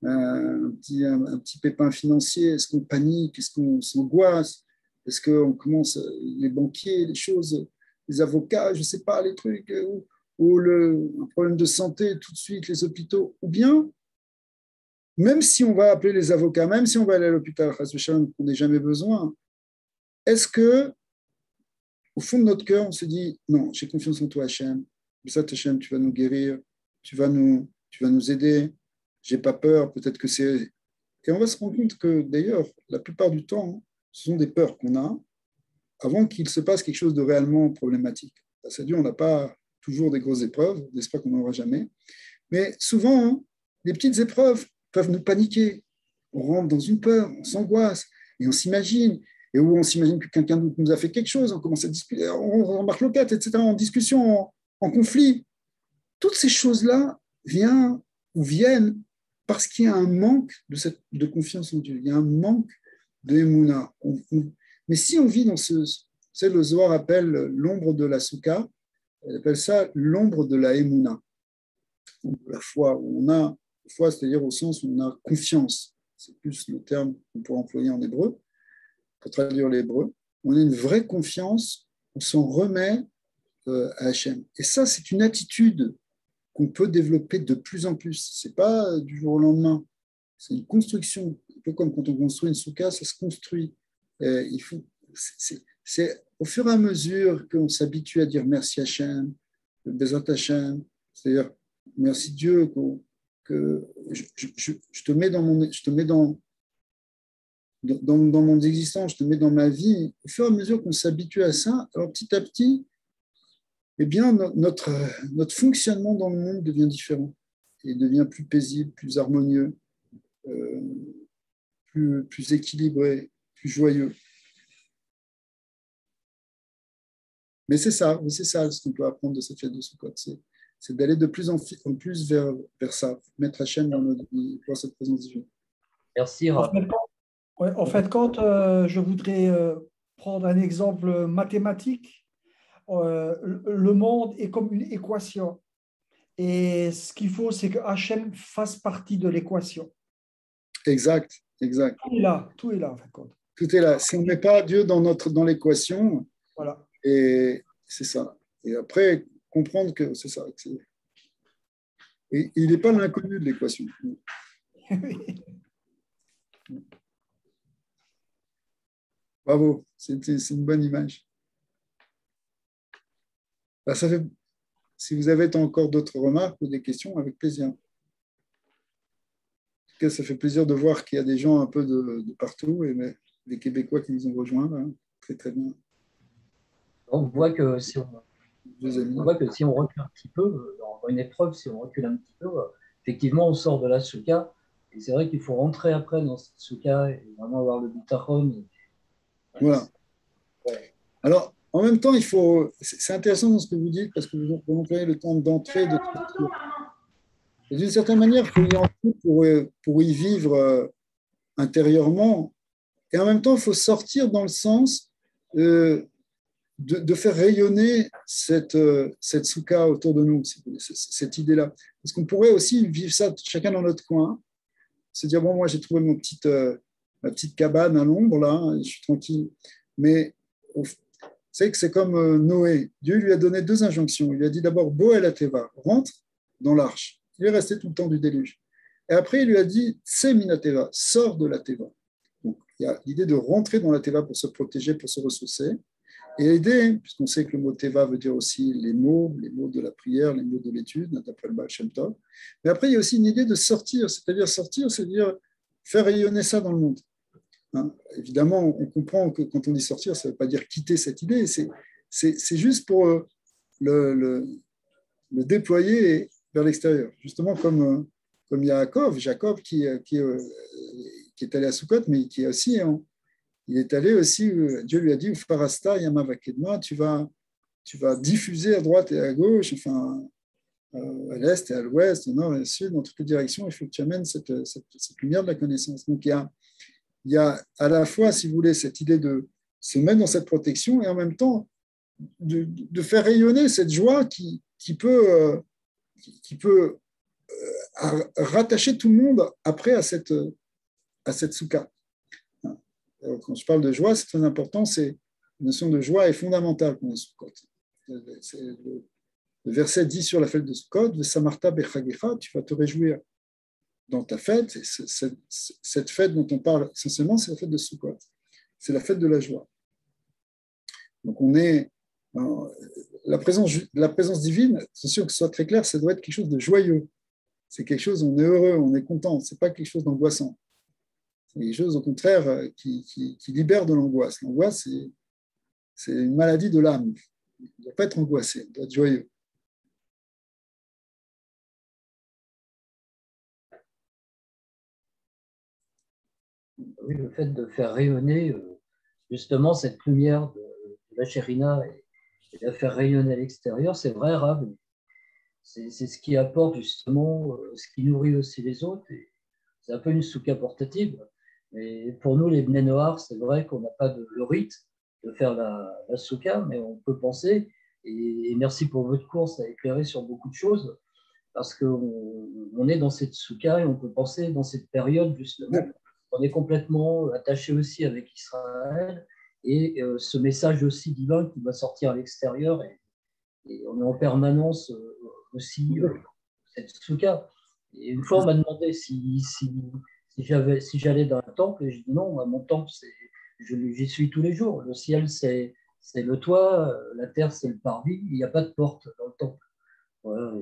un petit pépin financier, est-ce qu'on panique? Est-ce qu'on s'angoisse? Est-ce qu'on commence, les banquiers, les choses, les avocats, je ne sais pas, les trucs, ou un problème de santé, tout de suite, les hôpitaux, ou bien même si on va appeler les avocats, même si on va aller à l'hôpital, qu'on n'ait jamais besoin, est-ce que, au fond de notre cœur, on se dit, non, j'ai confiance en toi, Hachem, ça, Hachem, tu vas nous guérir, tu vas nous aider, j'ai pas peur, peut-être que c'est. Et on va se rendre compte que, d'ailleurs, la plupart du temps, ce sont des peurs qu'on a avant qu'il se passe quelque chose de réellement problématique. C'est-à-dire, on n'a pas toujours des grosses épreuves, j'espère qu'on n'en aura jamais, mais souvent, les petites épreuves peuvent nous paniquer. On rentre dans une peur, on s'angoisse, et on s'imagine, et où on s'imagine que quelqu'un d'autre nous a fait quelque chose, on commence à discuter, on marque loquette, etc., en discussion, en conflit. Toutes ces choses-là viennent parce qu'il y a un manque de confiance en Dieu, il y a un manque de Emouna. Mais si on vit dans le Zohar appelle l'ombre de la Souka, elle appelle ça l'ombre de la Emouna. La foi, où on a foi, c'est-à-dire au sens où on a confiance. C'est plus le terme qu'on pourrait employer en hébreu, pour traduire l'hébreu. On a une vraie confiance, on s'en remet à Hachem. Et ça, c'est une attitude qu'on peut développer de plus en plus. Ce n'est pas du jour au lendemain. C'est une construction. Un peu comme quand on construit une soukha, ça se construit. C'est au fur et à mesure qu'on s'habitue à dire merci Hachem, Bezat Hachem, c'est-à-dire merci Dieu que je te mets dans mon existence, je te mets dans ma vie. Au fur et à mesure qu'on s'habitue à ça, alors petit à petit, eh bien, notre fonctionnement dans le monde devient différent et devient plus paisible, plus harmonieux, plus équilibré, plus joyeux. Mais c'est ça ce qu'on peut apprendre de cette fête de Sukkot, c'est d'aller de plus en plus vers ça, mettre Hachem dans notre vie, voir cette présence divine. Merci, Rav. En fait, quand je voudrais prendre un exemple mathématique, le monde est comme une équation. Et ce qu'il faut, c'est que Hachem fasse partie de l'équation. Exact. Tout est là, en fait. Tout est là. Si on ne met pas Dieu dans l'équation, voilà. Et c'est ça. Et après, comprendre que c'est ça. Et il n'est pas l'inconnu de l'équation. Bravo, c'est une bonne image. Alors, si vous avez encore d'autres remarques ou des questions, avec plaisir. En tout cas, ça fait plaisir de voir qu'il y a des gens un peu de partout, et des Québécois qui nous ont rejoints. Là. Très, très bien. On voit que si on recule un petit peu, dans une épreuve, si on recule un petit peu, effectivement, on sort de la soukha. Et c'est vrai qu'il faut rentrer après dans cette soukha et vraiment avoir le bitachon. Voilà. Alors, en même temps, c'est intéressant dans ce que vous dites parce que vous employez le temps d'entrée, de sortir. Et d'une certaine manière, il faut y entrer pour y vivre intérieurement. Et en même temps, il faut sortir dans le sens de faire rayonner cette soukha autour de nous, cette idée-là. Parce qu'on pourrait aussi vivre ça chacun dans notre coin, se dire, bon, moi j'ai trouvé ma petite cabane à l'ombre, là, hein, je suis tranquille. Mais c'est que c'est comme Noé. Dieu lui a donné deux injonctions. Il lui a dit d'abord, Bo el Teva, rentre dans l'arche. Il est resté tout le temps du déluge. Et après, il lui a dit, Tse minateva, sors de la Teva. Donc, il y a l'idée de rentrer dans la Teva pour se protéger, pour se ressourcer. Et aider, puisqu'on sait que le mot Teva veut dire aussi les mots de la prière, les mots de l'étude, d'après le Baal Shem Tov. Mais après, il y a aussi une idée de sortir, c'est-à-dire faire rayonner ça dans le monde. Hein, évidemment, on comprend que quand on dit sortir, ça ne veut pas dire quitter cette idée, c'est juste pour le déployer vers l'extérieur. Justement, comme Jacob qui est allé à Sukkot, mais qui est aussi, il est allé aussi, Dieu lui a dit, Ufarasta Yamavakedma, tu vas diffuser à droite et à gauche, enfin, à l'est et à l'ouest, au nord et au sud, dans toutes les directions, il faut que tu amènes cette lumière de la connaissance. Donc, il y a à la fois, si vous voulez, cette idée de se mettre dans cette protection et en même temps de faire rayonner cette joie qui peut rattacher tout le monde après à cette soukha. Quand je parle de joie, c'est très important, la notion de joie est fondamentale pour les Sukkot. Le verset dit sur la fête de Sukkot, Vesamarta bechagecha, tu vas te réjouir dans ta fête. Et cette fête dont on parle essentiellement, c'est la fête de Sukkot. C'est la fête de la joie. Donc on est la présence divine, attention que ce soit très clair, ça doit être quelque chose de joyeux. C'est quelque chose, on est heureux, on est content. C'est pas quelque chose d'angoissant. C'est quelque chose, au contraire, qui libère de l'angoisse. L'angoisse, c'est une maladie de l'âme. On ne doit pas être angoissé, on doit être joyeux. Oui, le fait de faire rayonner justement cette lumière de la Shérina et de la faire rayonner à l'extérieur, c'est vrai, Rav. C'est ce qui apporte justement, ce qui nourrit aussi les autres. C'est un peu une soukha portative. Mais pour nous, les Bnei Noach, c'est vrai qu'on n'a pas le rite de faire la soukha, mais on peut penser. Et merci pour votre cours, ça a éclairé sur beaucoup de choses, parce qu'on est dans cette soukha et on peut penser dans cette période justement. On est complètement attaché aussi avec Israël et ce message aussi divin qui va sortir à l'extérieur. Et on est en permanence aussi cette soukha. Et une fois, on m'a demandé si j'allais dans un temple, et je dis non, mon temple, j'y suis tous les jours. Le ciel, c'est le toit, la terre, c'est le parvis, il n'y a pas de porte dans le temple. Voilà,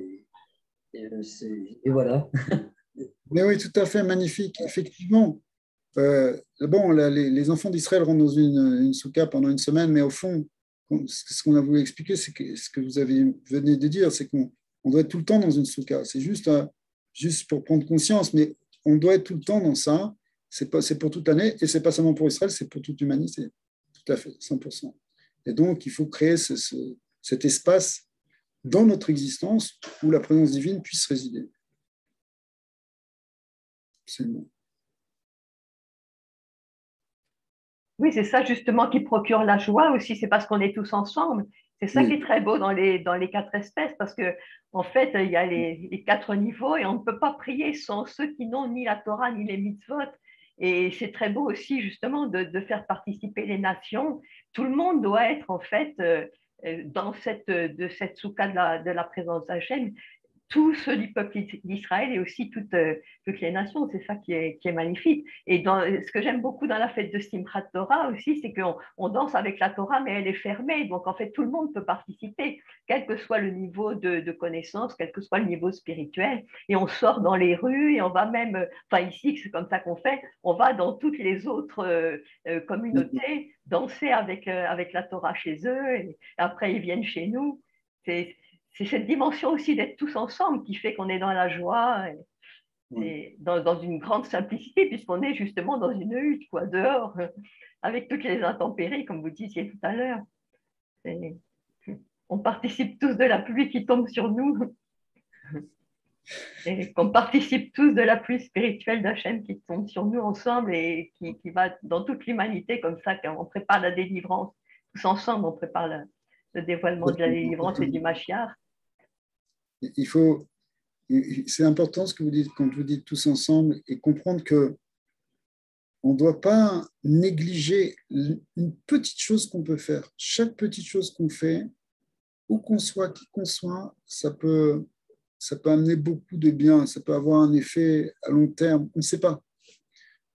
et voilà. Mais oui, tout à fait, magnifique. Effectivement, bon, les enfants d'Israël rentrent dans une soukha pendant une semaine, mais au fond, ce qu'on a voulu expliquer, c'est que ce que venez de dire, c'est qu'on doit être tout le temps dans une soukha. C'est juste pour prendre conscience, mais on doit être tout le temps dans ça. C'est pour toute l'année, et c'est pas seulement pour Israël, c'est pour toute l'humanité. Tout à fait, 100%. Et donc, il faut créer cet espace dans notre existence où la présence divine puisse résider. Absolument. Oui, c'est ça justement qui procure la joie aussi, c'est parce qu'on est tous ensemble. C'est ça qui est très beau dans les quatre espèces, parce que en fait, il y a les quatre niveaux et on ne peut pas prier sans ceux qui n'ont ni la Torah ni les mitzvot. Et c'est très beau aussi justement de faire participer les nations. Tout le monde doit être en fait dans cette soukha de la présence d'Hachem, tous ceux du peuple d'Israël et aussi toutes les nations. C'est ça qui est magnifique. Et ce que j'aime beaucoup dans la fête de Simchat Torah aussi, c'est qu'on danse avec la Torah, mais elle est fermée. Donc, en fait, tout le monde peut participer, quel que soit le niveau de connaissance, quel que soit le niveau spirituel. Et on sort dans les rues et on va même, enfin ici, c'est comme ça qu'on fait, on va dans toutes les autres communautés danser avec la Torah chez eux. Et après, ils viennent chez nous. C'est cette dimension aussi d'être tous ensemble qui fait qu'on est dans la joie et dans une grande simplicité, puisqu'on est justement dans une hutte, quoi, dehors, avec toutes les intempéries, comme vous disiez tout à l'heure. On participe tous de la pluie qui tombe sur nous et qu'on participe tous de la pluie spirituelle d'Hachem qui tombe sur nous ensemble et qui va dans toute l'humanité comme ça, quand on prépare la délivrance. Tous ensemble, on prépare le dévoilement de la délivrance et du Mashiach. C'est important ce que vous dites quand vous dites tous ensemble et comprendre que on ne doit pas négliger une petite chose qu'on peut faire. Chaque petite chose qu'on fait, où qu'on soit, qui qu'on soit, ça peut amener beaucoup de bien, ça peut avoir un effet à long terme. On ne sait pas.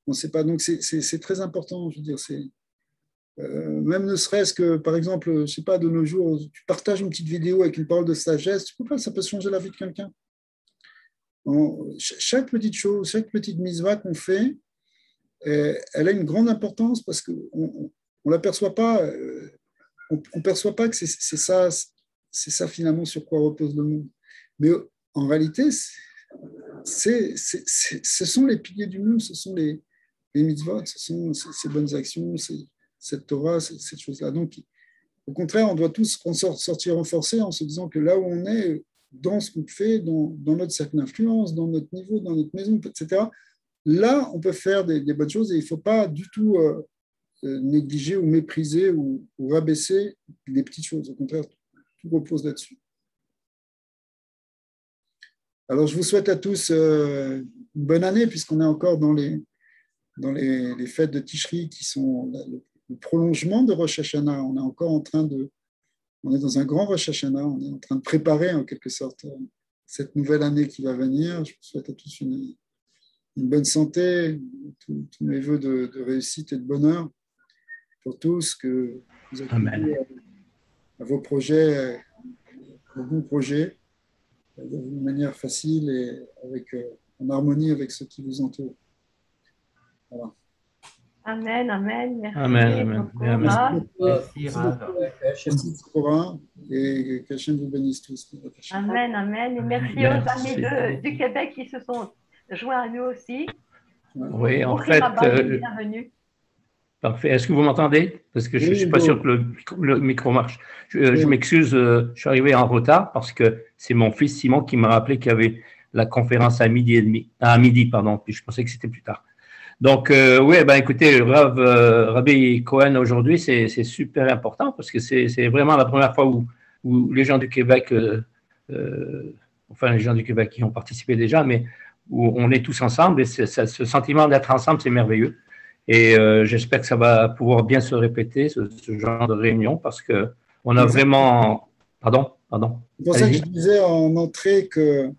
On ne sait pas. Donc, c'est très important. Je veux dire, même ne serait-ce que, par exemple, je ne sais pas, de nos jours, tu partages une petite vidéo avec une parole de sagesse, tu peux pas, ça peut changer la vie de quelqu'un. Chaque petite chose, chaque petite mitzvah qu'on fait, elle a une grande importance parce qu'on ne l'aperçoit pas, on ne perçoit pas que c'est ça finalement sur quoi repose le monde. Mais en réalité, ce sont les piliers du monde, ce sont les mitzvot, ce sont ces bonnes actions, cette Torah, cette chose-là. Donc, au contraire, on doit tous sortir renforcés en se disant que là où on est, dans ce qu'on fait, dans notre cercle d'influence, dans notre niveau, dans notre maison, etc., là, on peut faire des bonnes choses et il ne faut pas du tout négliger ou mépriser ou rabaisser les petites choses. Au contraire, tout repose là-dessus. Alors, je vous souhaite à tous une bonne année puisqu'on est encore dans les fêtes de Tishri qui sont le prolongement de Rosh Hashanah. On est encore on est dans un grand Rosh Hashanah. On est en train de préparer en quelque sorte cette nouvelle année qui va venir. Je vous souhaite à tous une bonne santé, tous mes voeux de réussite et de bonheur pour tous, que vous accomplissez à vos projets, vos bons projets, d'une manière facile et en harmonie avec ceux qui vous entourent. Voilà. Amen, amen. Merci. Amen, amen. Merci, Merci Cora, et qu'Hachem vous bénisse tous. Amen, amen. Et merci aux amis du Québec qui se sont joints à nous aussi. Oui, en fait, bienvenue. Parfait. Est-ce que vous m'entendez? Parce que je ne suis pas sûr que le micro marche. Je m'excuse, je suis arrivé en retard parce que c'est mon fils Simon qui m'a rappelé qu'il y avait la conférence à midi et demi. À midi, pardon. Puis je pensais que c'était plus tard. Donc, oui, ben, écoutez, Rabbi Cohen aujourd'hui, c'est super important parce que c'est vraiment la première fois où les gens du Québec, enfin les gens du Québec qui ont participé déjà, mais où on est tous ensemble et ce sentiment d'être ensemble, c'est merveilleux. Et j'espère que ça va pouvoir bien se répéter, ce genre de réunion, parce qu'on a vraiment… Pardon. C'est pour ça que je disais en entrée que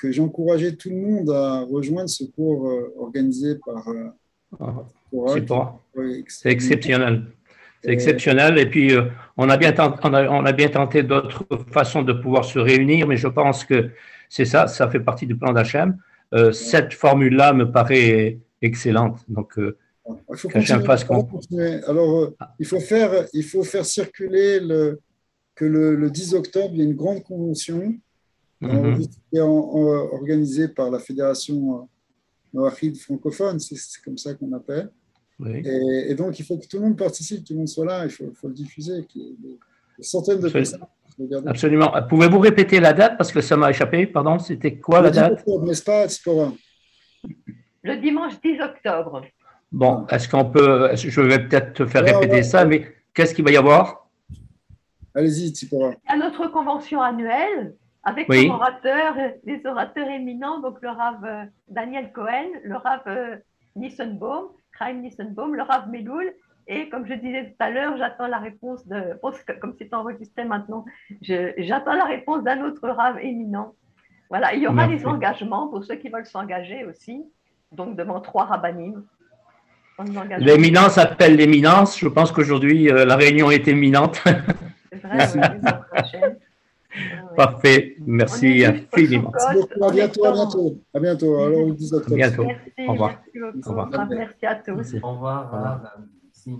j'encourageais tout le monde à rejoindre ce cours organisé par c'est exceptionnel. C'est exceptionnel. Et puis, on a bien tenté d'autres façons de pouvoir se réunir, mais je pense que c'est ça fait partie du plan d'Hachem. Cette formule-là me paraît excellente. Donc, il faut continuer. Alors, il faut faire circuler que le 10 octobre, il y a une grande convention organisée par la Fédération noachide francophone, c'est comme ça qu'on appelle. Oui. Et donc, il faut que tout le monde participe, tout le monde soit là, il faut le diffuser. Des centaines de personnes. Absolument. Pouvez-vous répéter la date parce que ça m'a échappé? Pardon, c'était quoi la date? Octobre, n'est-ce pas, Tzipora? Le dimanche 10 octobre. Bon, est-ce qu'on peut… Je vais peut-être te faire répéter ça, mais qu'est-ce qu'il va y avoir? Allez-y, Tzipora. À notre convention annuelle, avec les orateurs éminents, donc le Rav Daniel Cohen, le Rav Nissenbaum, Chaim Nissenbaum, le Rav Meloul, et comme je disais tout à l'heure, j'attends la réponse comme c'est enregistré maintenant, j'attends la réponse d'un autre Rav éminent. Voilà, il y aura les engagements pour ceux qui veulent s'engager aussi, donc devant 3 rabbinim. L'éminence appelle l'éminence. Je pense qu'aujourd'hui, la réunion est éminente. C'est vrai, oui, Parfait. Merci infiniment. À bientôt. Alors, le 10 octobre. À bientôt. Merci, au revoir. Merci beaucoup. Au revoir. Merci à tous. Au revoir. Merci.